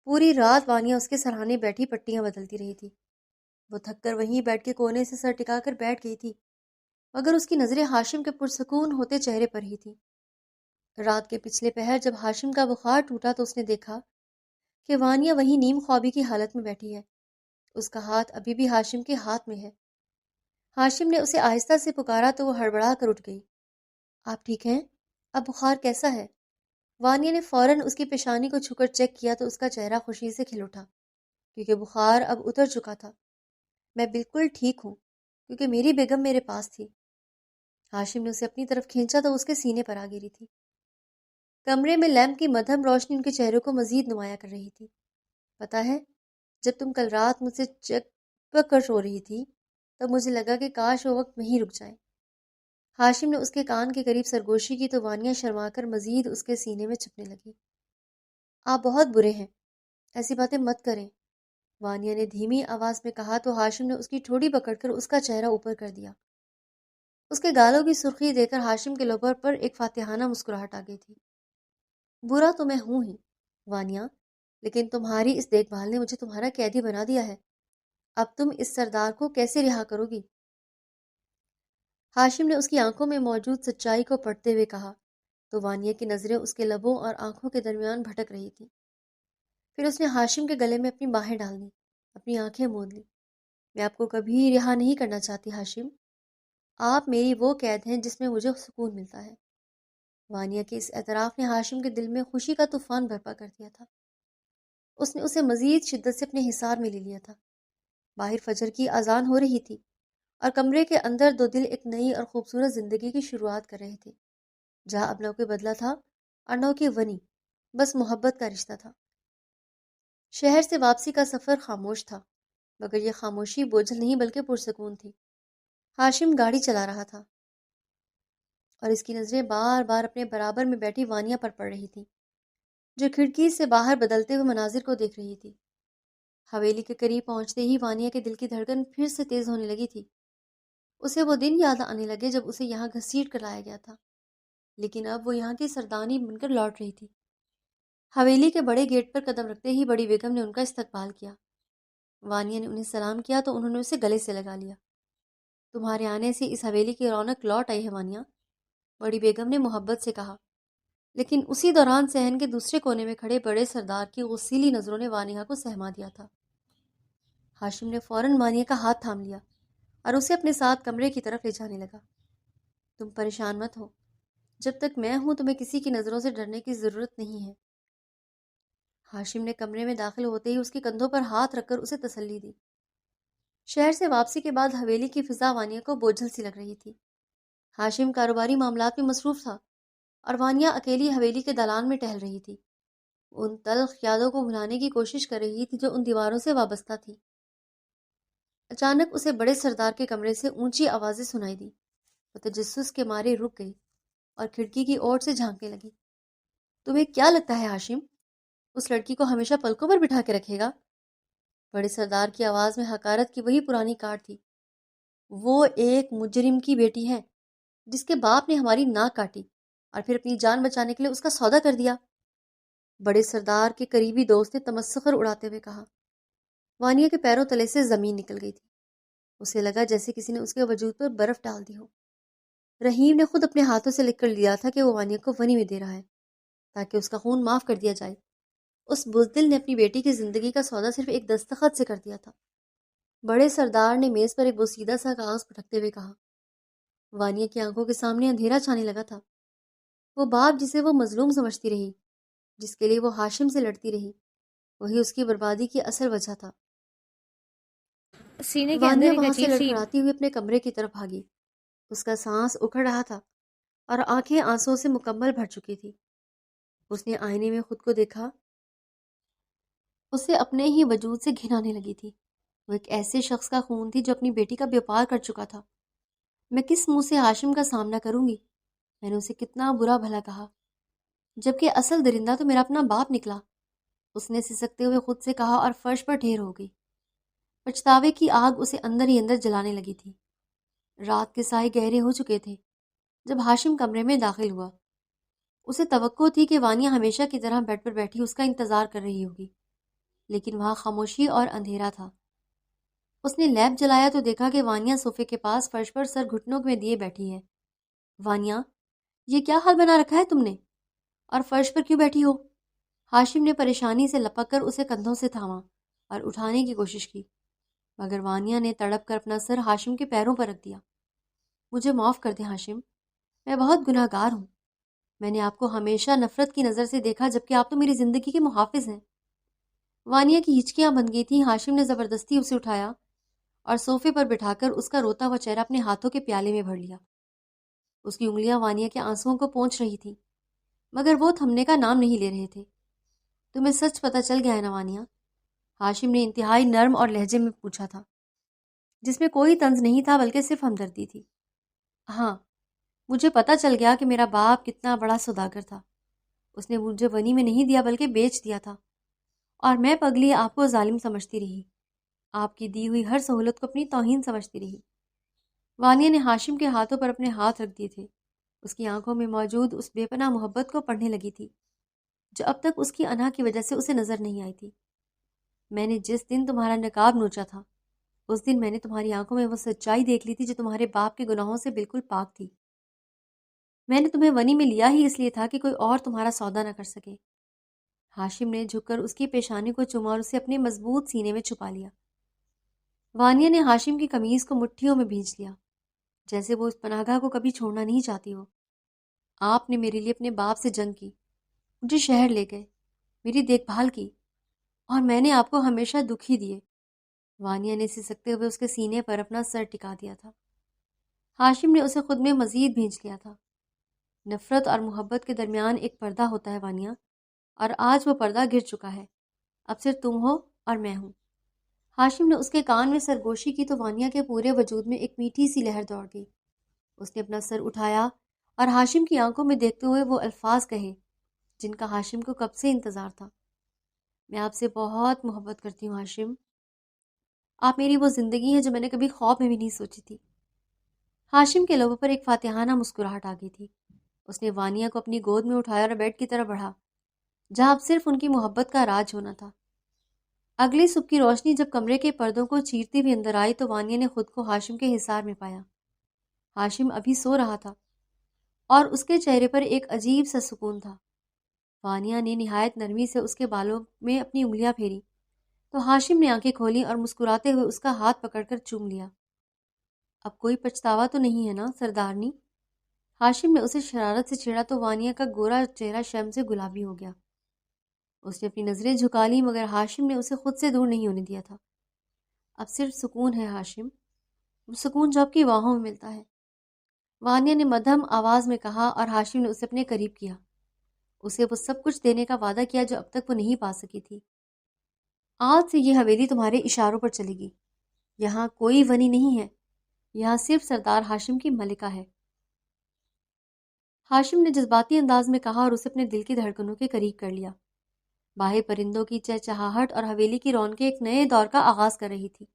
پوری رات وانیا اس کے سرہانے بیٹھی پٹیاں بدلتی رہی تھی۔ وہ تھک کر وہیں بیٹھ کے کونے سے سر ٹکا کر بیٹھ گئی تھی، مگر اس کی نظریں ہاشم کے پرسکون ہوتے چہرے پر ہی تھی۔ رات کے پچھلے پہر جب ہاشم کا بخار ٹوٹا تو اس نے دیکھا کہ وانیا وہیں نیم خوابی کی حالت میں بیٹھی ہے۔ اس کا ہاتھ ابھی بھی ہاشم کے ہاتھ میں ہے۔ ہاشم نے اسے آہستہ سے پکارا تو وہ ہڑبڑا کر اٹھ گئی۔ آپ ٹھیک ہیں؟ اب بخار کیسا ہے؟ وانیا نے فوراً اس کی پیشانی کو چھو کر چیک کیا تو اس کا چہرہ خوشی سے کھل اٹھا، کیونکہ بخار اب اتر چکا تھا۔ میں بالکل ٹھیک ہوں، کیونکہ میری بیگم میرے پاس تھی۔ ہاشم نے اسے اپنی طرف کھینچا تو اس کے سینے پر آ گری تھی۔ کمرے میں لیمپ کی مدھم روشنی ان کے چہروں کو مزید نمایاں کر رہی تھی۔ پتہ ہے، جب تم کل رات مجھ سے چپک کر سو رہی تھی تب مجھے لگا کہ کاش وہ وقت وہیں رک جائے۔ ہاشم نے اس کے کان کے قریب سرگوشی کی تو وانیا شرما کر مزید اس کے سینے میں چھپنے لگی۔ آپ بہت برے ہیں، ایسی باتیں مت کریں، وانیا نے دھیمی آواز میں کہا تو ہاشم نے اس کی ٹھوڑی پکڑ کر اس کا چہرہ اوپر کر دیا۔ اس کے گالوں کی سرخی دیکھ کر ہاشم کے لبوں پر ایک فاتحانہ مسکراہٹ آ گئی تھی۔ برا تو میں ہوں ہی وانیا، لیکن تمہاری اس دیکھ بھال نے مجھے تمہارا قیدی بنا دیا ہے۔ اب تم اس سردار کو کیسے رہا کرو گی؟ ہاشم نے اس کی آنکھوں میں موجود سچائی کو پڑھتے ہوئے کہا تو وانیا کی نظریں اس کے لبوں اور آنکھوں کے درمیان بھٹک رہی تھیں۔ پھر اس نے ہاشم کے گلے میں اپنی باہیں ڈال دیں، اپنی آنکھیں موند لی۔ میں آپ کو کبھی رہا نہیں کرنا چاہتی ہاشم، آپ میری وہ قید ہیں جس میں مجھے سکون ملتا ہے۔ وانیا کے اس اعتراف نے ہاشم کے دل میں خوشی کا طوفان برپا کر دیا تھا۔ اس نے اسے مزید شدت سے اپنے حصار میں لے لیا تھا۔ باہر فجر کی اذان ہو رہی تھی اور کمرے کے اندر دو دل ایک نئی اور خوبصورت زندگی کی شروعات کر رہے تھے، جہاں اب نہ کوئی بدلہ تھا اور نہ کوئی ونی، بس محبت کا رشتہ تھا۔ شہر سے واپسی کا سفر خاموش تھا، مگر یہ خاموشی بوجھل نہیں بلکہ پرسکون تھی۔ ہاشم گاڑی چلا رہا تھا اور اس کی نظریں بار بار اپنے برابر میں بیٹھی وانیا پر پڑ رہی تھی، جو کھڑکی سے باہر بدلتے ہوئے مناظر کو دیکھ رہی تھی۔ حویلی کے قریب پہنچتے ہی وانیا کے دل کی دھڑکن پھر سے تیز ہونے لگی تھی۔ اسے وہ دن یاد آنے لگے جب اسے یہاں گھسیٹ کر لایا گیا تھا، لیکن اب وہ یہاں کی سردانی بن کر لوٹ رہی تھی۔ حویلی کے بڑے گیٹ پر قدم رکھتے ہی بڑی بیگم نے ان کا استقبال کیا۔ وانیا نے انہیں سلام کیا تو انہوں نے اسے گلے سے لگا لیا۔ تمہارے آنے سے اس حویلی کی رونق لوٹ آئی ہے وانیا، بڑی بیگم نے محبت سے کہا، لیکن اسی دوران صحن کے دوسرے کونے میں کھڑے بڑے سردار کی غصیلی نظروں نے وانیا کو سہما دیا تھا۔ ہاشم نے فوراً وانیا کا ہاتھ تھام لیا اور اسے اپنے ساتھ کمرے کی طرف لے جانے لگا۔ تم پریشان مت ہو، جب تک میں ہوں تمہیں کسی کی نظروں سے ڈرنے کی ضرورت نہیں ہے۔ ہاشم نے کمرے میں داخل ہوتے ہی اس کے کندھوں پر ہاتھ رکھ کر اسے تسلی دی۔ شہر سے واپسی کے بعد حویلی کی فضا وانیا کو بوجھل سی لگ رہی تھی۔ ہاشم کاروباری معاملات میں مصروف تھا اور وانیا اکیلی حویلی کے دالان میں ٹہل رہی تھی، ان تلخ یادوں کو بھلانے کی کوشش کر رہی تھی جو ان دیواروں سے وابستہ تھی۔ اچانک اسے بڑے سردار کے کمرے سے اونچی آوازیں سنائی دی۔ وہ تجسس کے مارے رک گئی اور کھڑکی کی اوٹ سے جھانکنے لگی۔ تمہیں کیا لگتا ہے ہاشم، اس لڑکی کو ہمیشہ پلکوں پر بٹھا کے رکھے گا؟ بڑے سردار کی آواز میں حقارت کی وہی پرانی کاٹ تھی۔ وہ ایک مجرم کی بیٹی ہے جس کے باپ نے ہماری ناک کاٹی اور پھر اپنی جان بچانے کے لیے اس کا سودا کر دیا، بڑے سردار کے قریبی دوست نے تمسخر اڑاتے ہوئے کہا۔ وانیا کے پیروں تلے سے زمین نکل گئی تھی۔ اسے لگا جیسے کسی نے اس کے وجود پر برف ڈال دی ہو۔ رحیم نے خود اپنے ہاتھوں سے لکھ کر لیا تھا کہ وہ وانیا کو ونی میں دے رہا ہے تاکہ اس کا خون معاف کر دیا جائے۔ اس بزدل نے اپنی بیٹی کی زندگی کا سودا صرف ایک دستخط سے کر دیا تھا۔ بڑے سردار نے میز پر ایک بوسیدہ سا کاغذ پٹکتے ہوئے کہا۔ وانیا کی آنکھوں کے سامنے اندھیرا چھانے لگا تھا۔ وہ باپ جسے وہ مظلوم سمجھتی رہی، جس کے لیے وہ ہاشم سے لڑتی رہی، وہی اس کی بربادی کی اصل وجہ تھا۔ سینے کے اندر وانیا ایک وہاں سے عجیب سی لڑکھڑاتی ہوئی اپنے کمرے کی طرف بھاگی۔ اس کا سانس اکھڑ رہا تھا اور آنکھیں آنسوں سے مکمل بھر چکی تھی۔ اس نے آئینے میں خود کو دیکھا، اسے اپنے ہی وجود سے گھن آنے لگی تھی۔ وہ ایک ایسے شخص کا خون تھی جو اپنی بیٹی کا بیوپار کر چکا تھا۔ میں کس منہ سے ہاشم کا سامنا کروں گی؟ میں نے اسے کتنا برا بھلا کہا، جبکہ اصل درندہ تو میرا اپنا باپ نکلا۔ اس نے سسکتے ہوئے خود سے کہا اور فرش پر ڈھیر ہو گئی۔ پچھتاوے کی آگ اسے اندر ہی اندر جلانے لگی تھی۔ رات کے سائے گہرے ہو چکے تھے جب ہاشم کمرے میں داخل ہوا۔ اسے توقع تھی کہ وانیا ہمیشہ کی طرح بیڈ پر بیٹھی اس کا انتظار کر رہی ہوگی، لیکن وہاں خاموشی اور اندھیرا تھا۔ اس نے لیمپ جلایا تو دیکھا کہ وانیا صوفے کے پاس فرش پر سر گھٹنوں میں دیے بیٹھی ہے۔ وانیا، یہ کیا حال بنا رکھا ہے تم نے؟ اور فرش پر کیوں بیٹھی ہو؟ ہاشم نے پریشانی سے لپک کر اسے کندھوں سے تھاما اور اٹھانے کی کوشش کی، مگر وانیا نے تڑپ کر اپنا سر ہاشم کے پیروں پر رکھ دیا۔ مجھے معاف کر دیں ہاشم، میں بہت گناہ گار ہوں۔ میں نے آپ کو ہمیشہ نفرت کی نظر سے دیکھا، جبکہ آپ تو میری زندگی کے محافظ ہیں۔ وانیا کی ہچکیاں بن گئی تھیں۔ ہاشم نے زبردستی اسے اٹھایا اور صوفے پر بٹھا کر اس کا روتا ہوا چہرہ اپنے ہاتھوں کے پیالے میں بھر لیا۔ اس کی انگلیاں وانیا کے آنسوؤں کو پونچھ رہی تھیں، مگر وہ تھمنے کا نام نہیں لے رہے تھے۔ تمہیں سچ پتہ چل گیا ہے نا وانیا؟ ہاشم نے انتہائی نرم اور لہجے میں پوچھا تھا، جس میں کوئی طنز نہیں تھا بلکہ صرف ہمدردی تھی۔ ہاں، مجھے پتہ چل گیا کہ میرا باپ کتنا بڑا سوداگر تھا۔ اس نے مجھے ونی میں نہیں دیا بلکہ بیچ دیا تھا، اور میں پگلی آپ کو ظالم سمجھتی رہی، آپ کی دی ہوئی ہر سہولت کو اپنی توہین سمجھتی رہی۔ وانیا نے ہاشم کے ہاتھوں پر اپنے ہاتھ رکھ دیے تھے۔ اس کی آنکھوں میں موجود اس بے پناہ محبت کو پڑھنے لگی تھی جو اب تک اس کی انا کی وجہ سے اسے نظر نہیں آئی تھی۔ میں نے جس دن تمہارا نقاب نوچا تھا، اس دن میں نے تمہاری آنکھوں میں وہ سچائی دیکھ لی تھی جو تمہارے باپ کے گناہوں سے بالکل پاک تھی۔ میں نے تمہیں ونی میں لیا ہی اس لیے تھا کہ کوئی اور تمہارا سودا نہ کر سکے۔ ہاشم نے جھک کر اس کی پیشانی کو چوما اور اسے اپنے مضبوط سینے میں چھپا لیا۔ وانیا نے ہاشم کی قمیض کو مٹھیوں میں بھینچ لیا، جیسے وہ اس پناہگاہ کو کبھی چھوڑنا نہیں چاہتی ہو۔ آپ نے میرے لیے اپنے باپ سے جنگ کی، مجھے شہر لے گئے، میری دیکھ بھال کی، اور میں نے آپ کو ہمیشہ دکھ ہی دیے۔ وانیا نے سسکتے ہوئے اس کے سینے پر اپنا سر ٹکا دیا تھا۔ ہاشم نے اسے خود میں مزید بھینچ لیا تھا۔ نفرت اور محبت کے درمیان ایک پردہ ہوتا ہے وانیا، اور آج وہ پردہ گر چکا ہے۔ اب صرف تم ہو اور میں ہوں۔ ہاشم نے اس کے کان میں سرگوشی کی تو وانیا کے پورے وجود میں ایک میٹھی سی لہر دوڑ گئی۔ اس نے اپنا سر اٹھایا اور ہاشم کی آنکھوں میں دیکھتے ہوئے وہ الفاظ کہے جن کا ہاشم کو کب سے انتظار تھا۔ میں آپ سے بہت محبت کرتی ہوں ہاشم، آپ میری وہ زندگی ہے جو میں نے کبھی خواب میں بھی نہیں سوچی تھی۔ ہاشم کے لبوں پر ایک فاتحانہ مسکراہٹ آ گئی تھی۔ اس نے وانیا کو اپنی گود میں اٹھایا اور بیڈ کی طرف بڑھا، جہاں اب صرف ان کی محبت کا راج ہونا تھا۔ اگلی صبح کی روشنی جب کمرے کے پردوں کو چیرتی ہوئی اندر آئی تو وانیا نے خود کو ہاشم کے حصار میں پایا۔ ہاشم ابھی سو رہا تھا اور اس کے چہرے پر ایک عجیب سا سکون تھا۔ وانیا نے نہایت نرمی سے اس کے بالوں میں اپنی انگلیاں پھیری تو ہاشم نے آنکھیں کھولی اور مسکراتے ہوئے اس کا ہاتھ پکڑ کر چوم لیا۔ اب کوئی پچھتاوا تو نہیں ہے نا سردارنی؟ ہاشم نے اسے شرارت سے چھیڑا تو وانیا کا گورا چہرہ شرم سے گلابی ہو گیا۔ اس نے اپنی نظریں جھکا لی مگر ہاشم نے اسے خود سے دور نہیں ہونے دیا تھا۔ اب صرف سکون ہے ہاشم، وہ سکون جو آپ کی باہوں میں ملتا ہے، وانیا نے مدھم آواز میں کہا، اور ہاشم نے اسے اپنے قریب کیا، اسے وہ سب کچھ دینے کا وعدہ کیا جو اب تک وہ نہیں پا سکی تھی۔ آج سے یہ حویلی تمہارے اشاروں پر چلے گی۔ یہاں کوئی ونی نہیں ہے، یہاں صرف سردار ہاشم کی ملکہ ہے۔ ہاشم نے جذباتی انداز میں کہا اور اسے اپنے دل کی دھڑکنوں کے قریب کر لیا۔ باہر پرندوں کی چہچہاہٹ اور حویلی کی رونقیں ایک نئے دور کا آغاز کر رہی تھی۔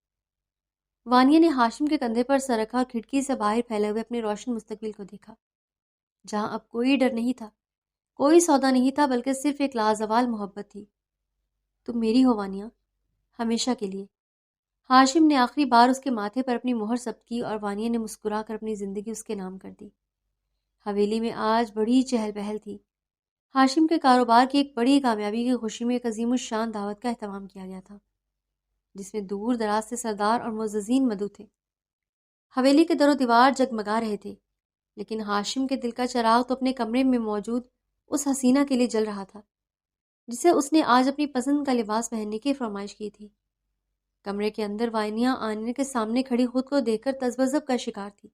وانیا نے ہاشم کے کندھے پر سر رکھا اور کھڑکی سے باہر پھیلے ہوئے اپنے روشن مستقبل کو دیکھا، جہاں اب کوئی ڈر نہیں تھا، کوئی سودا نہیں تھا، بلکہ صرف ایک لازوال محبت تھی۔ تم میری ہو وانیا، ہمیشہ کے لیے۔ ہاشم نے آخری بار اس کے ماتھے پر اپنی مہر ثبت کی اور وانیا نے مسکرا کر اپنی زندگی اس کے نام کر دی۔ حویلی میں آج بڑی چہل پہل تھی۔ ہاشم کے کاروبار کی ایک بڑی کامیابی کی خوشی میں ایک عظیم الشان دعوت کا اہتمام کیا گیا تھا، جس میں دور دراز سے سردار اور معززین مدعو تھے۔ حویلی کے در و دیوار جگمگا رہے تھے، لیکن ہاشم کے دل کا چراغ تو اپنے کمرے میں موجود اس حسینہ کے لیے جل رہا تھا جسے اس نے آج اپنی پسند کا لباس پہننے کی فرمائش کی تھی۔ کمرے کے اندر وانیا آئینے کے سامنے کھڑی خود کو دیکھ کر تذبذب کا شکار تھی۔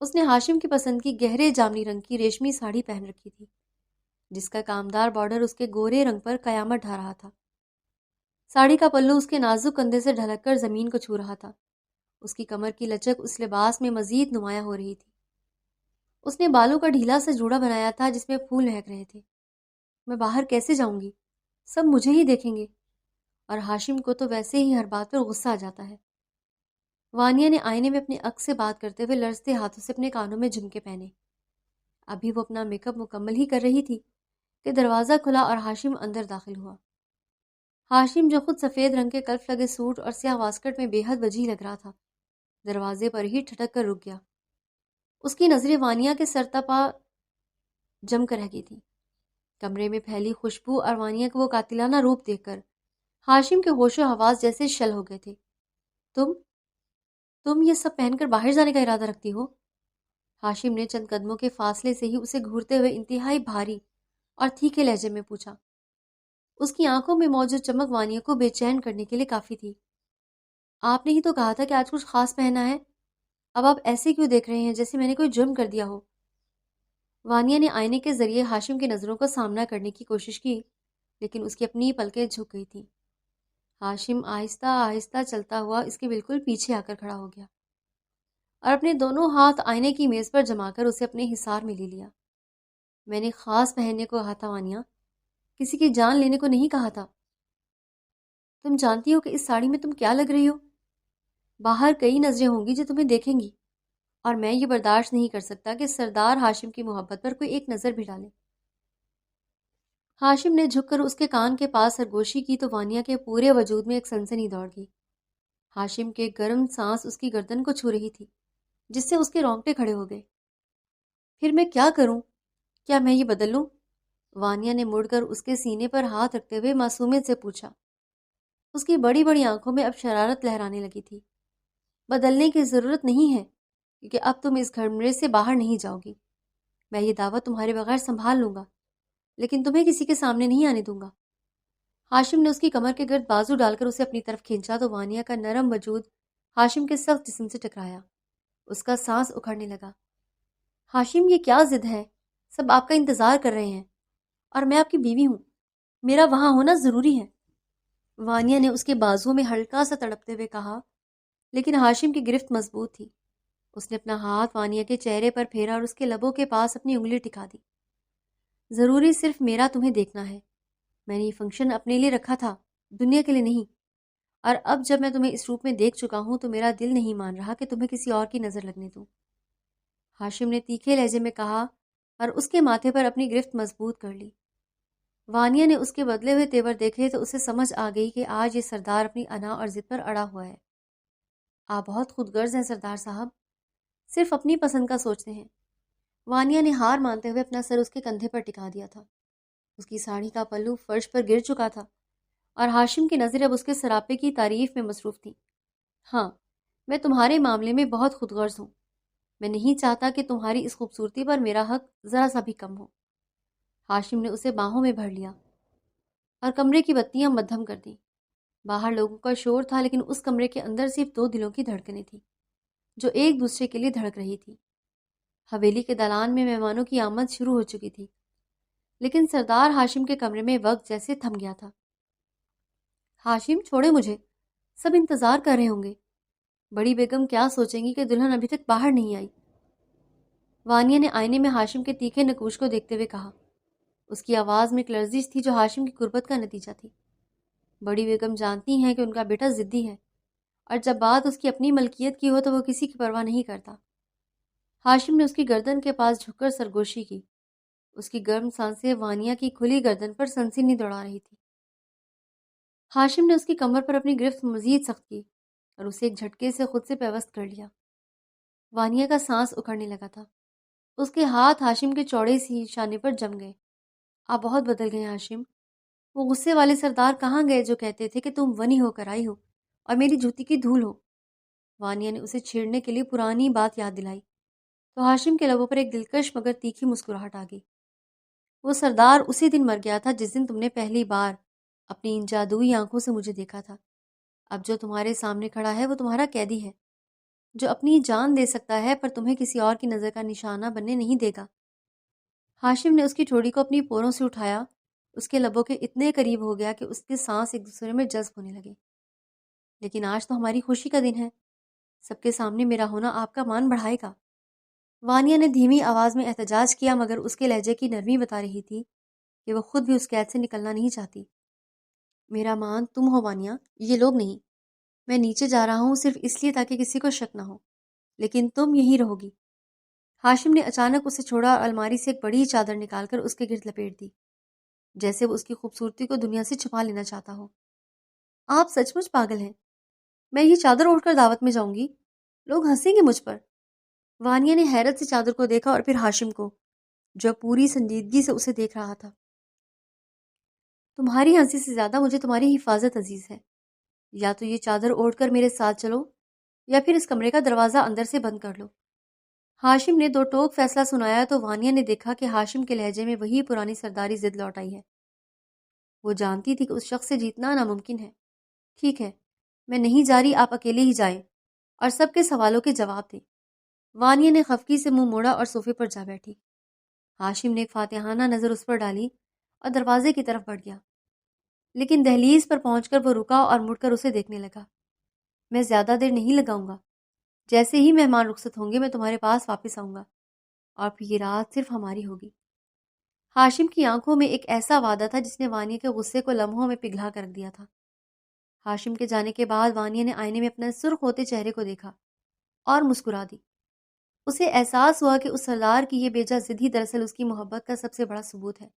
اس نے ہاشم کی پسند کی گہرے جامنی رنگ کی ریشمی ساڑی پہن رکھی تھی، جس کا کامدار بارڈر اس کے گورے رنگ پر قیامت ڈھا رہا تھا۔ ساڑی کا پلو اس کے نازک کندھے سے ڈھلک کر زمین کو چھو رہا تھا۔ اس کی کمر کی لچک اس لباس میں مزید نمایاں ہو رہی تھی۔ اس نے بالوں کا ڈھیلا سا جوڑا بنایا تھا جس میں پھول مہک رہے تھے۔ میں باہر کیسے جاؤں گی؟ سب مجھے ہی دیکھیں گے، اور ہاشم کو تو ویسے ہی ہر بات پر غصہ آ جاتا ہے۔ وانیا نے آئینے میں اپنے عکس سے بات کرتے ہوئے لرزتے ہاتھوں سے اپنے کانوں میں جھمکے پہنے۔ ابھی وہ اپنا میک اپ مکمل ہی کر رہی تھی کہ دروازہ کھلا اور ہاشم اندر داخل ہوا۔ ہاشم جو خود سفید رنگ کے کلف لگے سوٹ اور سیاہ واسکٹ میں بے حد وجیح لگ رہا تھا، دروازے پر ہی ٹھٹک کر رک گیا۔ اس کی نظریں وانیا کے سر تا پا جم کر رہ گئی تھی۔ کمرے میں پھیلی خوشبو اور وانیا کا وہ قاتلانہ روپ دیکھ کر ہاشم کے ہوش و حواس جیسے شل ہو گئے تھے۔ تم تم یہ سب پہن کر باہر جانے کا ارادہ رکھتی ہو؟ ہاشم نے چند قدموں کے فاصلے سے ہی اسے گھورتے ہوئے انتہائی بھاری اور تیکھے لہجے میں پوچھا۔ اس کی آنکھوں میں موجود چمک وانیا کو بے چین کرنے کے لیے کافی تھی۔ آپ نے ہی تو کہا تھا کہ آج کچھ خاص پہنا ہے، اب آپ ایسے کیوں دیکھ رہے ہیں جیسے میں نے کوئی جرم کر دیا ہو؟ وانیا نے آئینے کے ذریعے ہاشم کی نظروں کا سامنا کرنے کی کوشش کی، لیکن اس کی اپنی پلکیں جھک گئی تھیں۔ ہاشم آہستہ آہستہ چلتا ہوا اس کے بالکل پیچھے آ کر کھڑا ہو گیا اور اپنے دونوں ہاتھ آئینے کی میز پر جما کر اسے اپنے حصار میں لے لیا۔ میں نے خاص پہننے کو کہا تھا وانیا، کسی کی جان لینے کو نہیں کہا تھا۔ تم جانتی ہو کہ اس ساڑی میں تم کیا لگ رہی ہو؟ باہر کئی نظریں ہوں گی جو تمہیں دیکھیں گی، اور میں یہ برداشت نہیں کر سکتا کہ سردار ہاشم کی محبت پر کوئی ایک نظر بھی ڈالے۔ ہاشم نے جھک کر اس کے کان کے پاس سرگوشی کی تو وانیا کے پورے وجود میں ایک سنسنی دوڑ گئی۔ ہاشم کے گرم سانس اس کی گردن کو چھو رہی تھی، جس سے اس کے رونگٹے کھڑے ہو گئے۔ پھر میں کیا کروں؟ کیا میں یہ بدل لوں؟ وانیا نے مڑ کر اس کے سینے پر ہاتھ رکھتے ہوئے معصومیت سے پوچھا۔ اس کی بڑی بڑی آنکھوں میں اب شرارت لہرانے لگی تھی۔ بدلنے کی ضرورت نہیں ہے، کیونکہ اب تم اس کمرے سے باہر نہیں جاؤ گی۔ میں یہ دعوت تمہارے بغیر سنبھال لوں گا، لیکن تمہیں کسی کے سامنے نہیں آنے دوں گا۔ ہاشم نے اس کی کمر کے گرد بازو ڈال کر اسے اپنی طرف کھینچا تو وانیا کا نرم وجود ہاشم کے سخت جسم سے ٹکرایا۔ اس کا سانس اکھڑنے لگا۔ ہاشم، یہ کیا ضد ہے؟ سب آپ کا انتظار کر رہے ہیں، اور میں آپ کی بیوی ہوں، میرا وہاں ہونا ضروری ہے۔ وانیا نے اس کے بازو میں ہلکا سا تڑپتے ہوئے کہا، لیکن ہاشم کی گرفت مضبوط تھی۔ اس نے اپنا ہاتھ وانیا کے چہرے پر پھیرا اور اس کے لبوں کے پاس اپنی انگلی ٹکا دی۔ ضروری صرف میرا تمہیں دیکھنا ہے۔ میں نے یہ فنکشن اپنے لیے رکھا تھا، دنیا کے لیے نہیں، اور اب جب میں تمہیں اس روپ میں دیکھ چکا ہوں تو میرا دل نہیں مان رہا کہ تمہیں کسی اور کی نظر لگنے دوں۔ ہاشم نے تیکھے لہجے میں کہا اور اس کے ماتھے پر اپنی گرفت مضبوط کر لی۔ وانیا نے اس کے بدلے ہوئے تیور دیکھے تو اسے سمجھ آ گئی کہ آج یہ سردار اپنی انا اور ضد پر اڑا ہوا ہے۔ آپ بہت خود غرض ہیں سردار صاحب، صرف اپنی پسند کا سوچتے ہیں۔ وانیا نے ہار مانتے ہوئے اپنا سر اس کے کندھے پر ٹکا دیا تھا۔ اس کی ساڑی کا پلو فرش پر گر چکا تھا اور ہاشم کی نظریں اب اس کے سراپے کی تعریف میں مصروف تھیں۔ ہاں، میں تمہارے معاملے میں بہت خود غرض ہوں۔ میں نہیں چاہتا کہ تمہاری اس خوبصورتی پر میرا حق ذرا سا بھی کم ہو۔ ہاشم نے اسے باہوں میں بھر لیا اور کمرے کی بتیاں مدھم کر دیں۔ باہر لوگوں کا شور تھا، لیکن اس کمرے کے اندر صرف دو دلوں کی دھڑکنیں تھیں جو ایک دوسرے کے لیے دھڑک رہی تھی۔ حویلی کے دالان میں مہمانوں کی آمد شروع ہو چکی تھی، لیکن سردار ہاشم کے کمرے میں وقت جیسے تھم گیا تھا۔ ہاشم، چھوڑے مجھے، سب انتظار کر رہے ہوں گے۔ بڑی بیگم کیا سوچیں گی کہ دلہن ابھی تک باہر نہیں آئی؟ وانیا نے آئینے میں ہاشم کے تیکھے نقوش کو دیکھتے ہوئے کہا۔ اس کی آواز میں ایک لرزش تھی جو ہاشم کی قربت کا نتیجہ تھی۔ بڑی بیگم جانتی ہیں کہ ان کا بیٹا ضدی ہے، اور جب بات اس کی اپنی ملکیت کی ہو تو وہ کسی کی پرواہ نہیں کرتا۔ ہاشم نے اس کی گردن کے پاس جھک کر سرگوشی کی۔ اس کی گرم سانسیں وانیا کی کھلی گردن پر سنسنی دوڑا رہی تھی۔ ہاشم نے اس کی کمر پر اپنی گرفت مزید سخت کی اور اسے ایک جھٹکے سے خود سے پیوست کر لیا۔ وانیا کا سانس اکھڑنے لگا تھا۔ اس کے ہاتھ ہاشم کے چوڑے سی شانے پر جم گئے۔ آپ بہت بدل گئے ہاشم۔ وہ غصے والے سردار کہاں گئے جو کہتے تھے کہ تم ونی ہو کر آئی ہو اور میری جوتی کی دھول ہو؟ وانیا نے اسے چھیڑنے کے لیے پرانی بات یاد دلائی تو ہاشم کے لبوں پر ایک دلکش مگر تیکھی مسکراہٹ آ گئی۔ وہ سردار اسی دن مر گیا تھا جس دن تم نے پہلی بار اپنی ان جادوئی آنکھوں سے مجھے دیکھا تھا۔ اب جو تمہارے سامنے کھڑا ہے وہ تمہارا قیدی ہے، جو اپنی جان دے سکتا ہے پر تمہیں کسی اور کی نظر کا نشانہ بننے نہیں دے گا۔ ہاشم نے اس کی ٹھوڑی کو اپنی پوروں سے اٹھایا، اس کے لبوں کے اتنے قریب ہو گیا کہ اس کے سانس ایک دوسرے میں جذب ہونے لگے۔ لیکن آج تو ہماری خوشی کا دن ہے، سب کے سامنے میرا ہونا آپ کا مان بڑھائے گا۔ وانیا نے دھیمی آواز میں احتجاج کیا، مگر اس کے لہجے کی نرمی بتا رہی تھی کہ وہ خود بھی اس قید سے نکلنا نہیں چاہتی۔ میرا مان تم ہو وانیا، یہ لوگ نہیں۔ میں نیچے جا رہا ہوں صرف اس لیے تاکہ کسی کو شک نہ ہو، لیکن تم یہیں رہو گی۔ ہاشم نے اچانک اسے چھوڑا اور الماری سے ایک بڑی چادر نکال کر اس کے گرد لپیٹ دی، جیسے وہ اس کی خوبصورتی کو دنیا سے چھپا لینا چاہتا ہو۔ آپ سچ مچ پاگل ہیں، میں یہ چادر اوڑھ کر دعوت میں جاؤں گی؟ لوگ ہنسیں گے مجھ پر۔ وانیہ نے حیرت سے چادر کو دیکھا اور پھر ہاشم کو، جو پوری سنجیدگی سے اسے دیکھ رہا تھا۔ تمہاری ہنسی سے زیادہ مجھے تمہاری حفاظت عزیز ہے۔ یا تو یہ چادر اوڑھ کر میرے ساتھ چلو یا پھر اس کمرے کا دروازہ اندر سے بند کر لو۔ ہاشم نے دو ٹوک فیصلہ سنایا تو وانیہ نے دیکھا کہ ہاشم کے لہجے میں وہی پرانی سرداری ضد لوٹ آئی ہے۔ وہ جانتی تھی کہ اس شخص سے جیتنا ناممکن ہے۔ ٹھیک ہے، میں نہیں جا رہی، آپ اکیلے ہی جائیں اور سب کے سوالوں کے جواب دیں۔ وانیہ نے خفگی سے منہ موڑا اور صوفے پر جا بیٹھی۔ ہاشم نے ایک فاتحانہ نظر اس پر ڈالی اور دروازے کی طرف بڑھ گیا، لیکن دہلیز پر پہنچ کر وہ رکا اور مڑ کر اسے دیکھنے لگا۔ میں زیادہ دیر نہیں لگاؤں گا، جیسے ہی مہمان رخصت ہوں گے میں تمہارے پاس واپس آؤں گا اور پھر یہ رات صرف ہماری ہوگی۔ ہاشم کی آنکھوں میں ایک ایسا وعدہ تھا جس نے وانیہ کے غصے کو لمحوں میں پگھلا کر رکھ دیا تھا۔ ہاشم کے جانے کے بعد وانیہ نے آئینے میں اپنے سرخ ہوتے چہرے کو دیکھا اور مسکرا دی۔ اسے احساس ہوا کہ اس سردار کی یہ بیجا ضد ہی دراصل اس کی محبت کا سب سے بڑا ثبوت ہے۔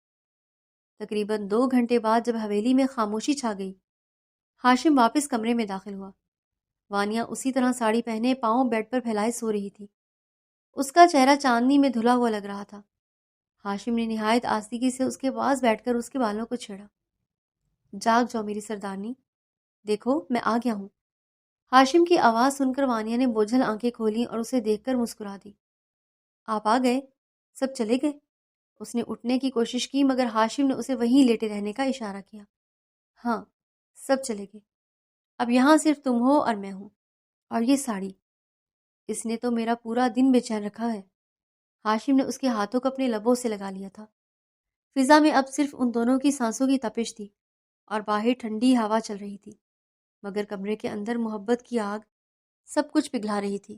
تقریباً 2 گھنٹے بعد جب حویلی میں خاموشی چھا گئی، ہاشم واپس کمرے میں داخل ہوا۔ وانیہ اسی طرح ساڑی پہنے پاؤں بیڈ پر پھیلائے سو رہی تھی۔ اس کا چہرہ چاندنی میں دھلا ہوا لگ رہا تھا۔ ہاشم نے نہایت آستگی سے اس کے پاس بیٹھ کر اس کے بالوں کو چھیڑا۔ جاگ جاؤ میری سردارنی، دیکھو میں آ گیا ہوں۔ ہاشم کی آواز سن کر وانیہ نے بوجھل آنکھیں کھولیں اور اسے دیکھ کر مسکرا دی۔ آپ آ گئے؟ سب چلے گئے؟ اس نے اٹھنے کی کوشش کی مگر ہاشم نے اسے وہیں لیٹے رہنے کا اشارہ کیا۔ ہاں، سب چلے گئے، اب یہاں صرف تم ہو اور میں ہوں، اور یہ ساڑی، اس نے تو میرا پورا دن بے چین رکھا ہے۔ ہاشم نے اس کے ہاتھوں کو اپنے لبوں سے لگا لیا تھا۔ فضا میں اب صرف ان دونوں کی سانسوں کی تپش تھی اور باہر ٹھنڈی ہوا چل رہی تھی، مگر کمرے کے اندر محبت کی آگ سب کچھ پگھلا رہی تھی۔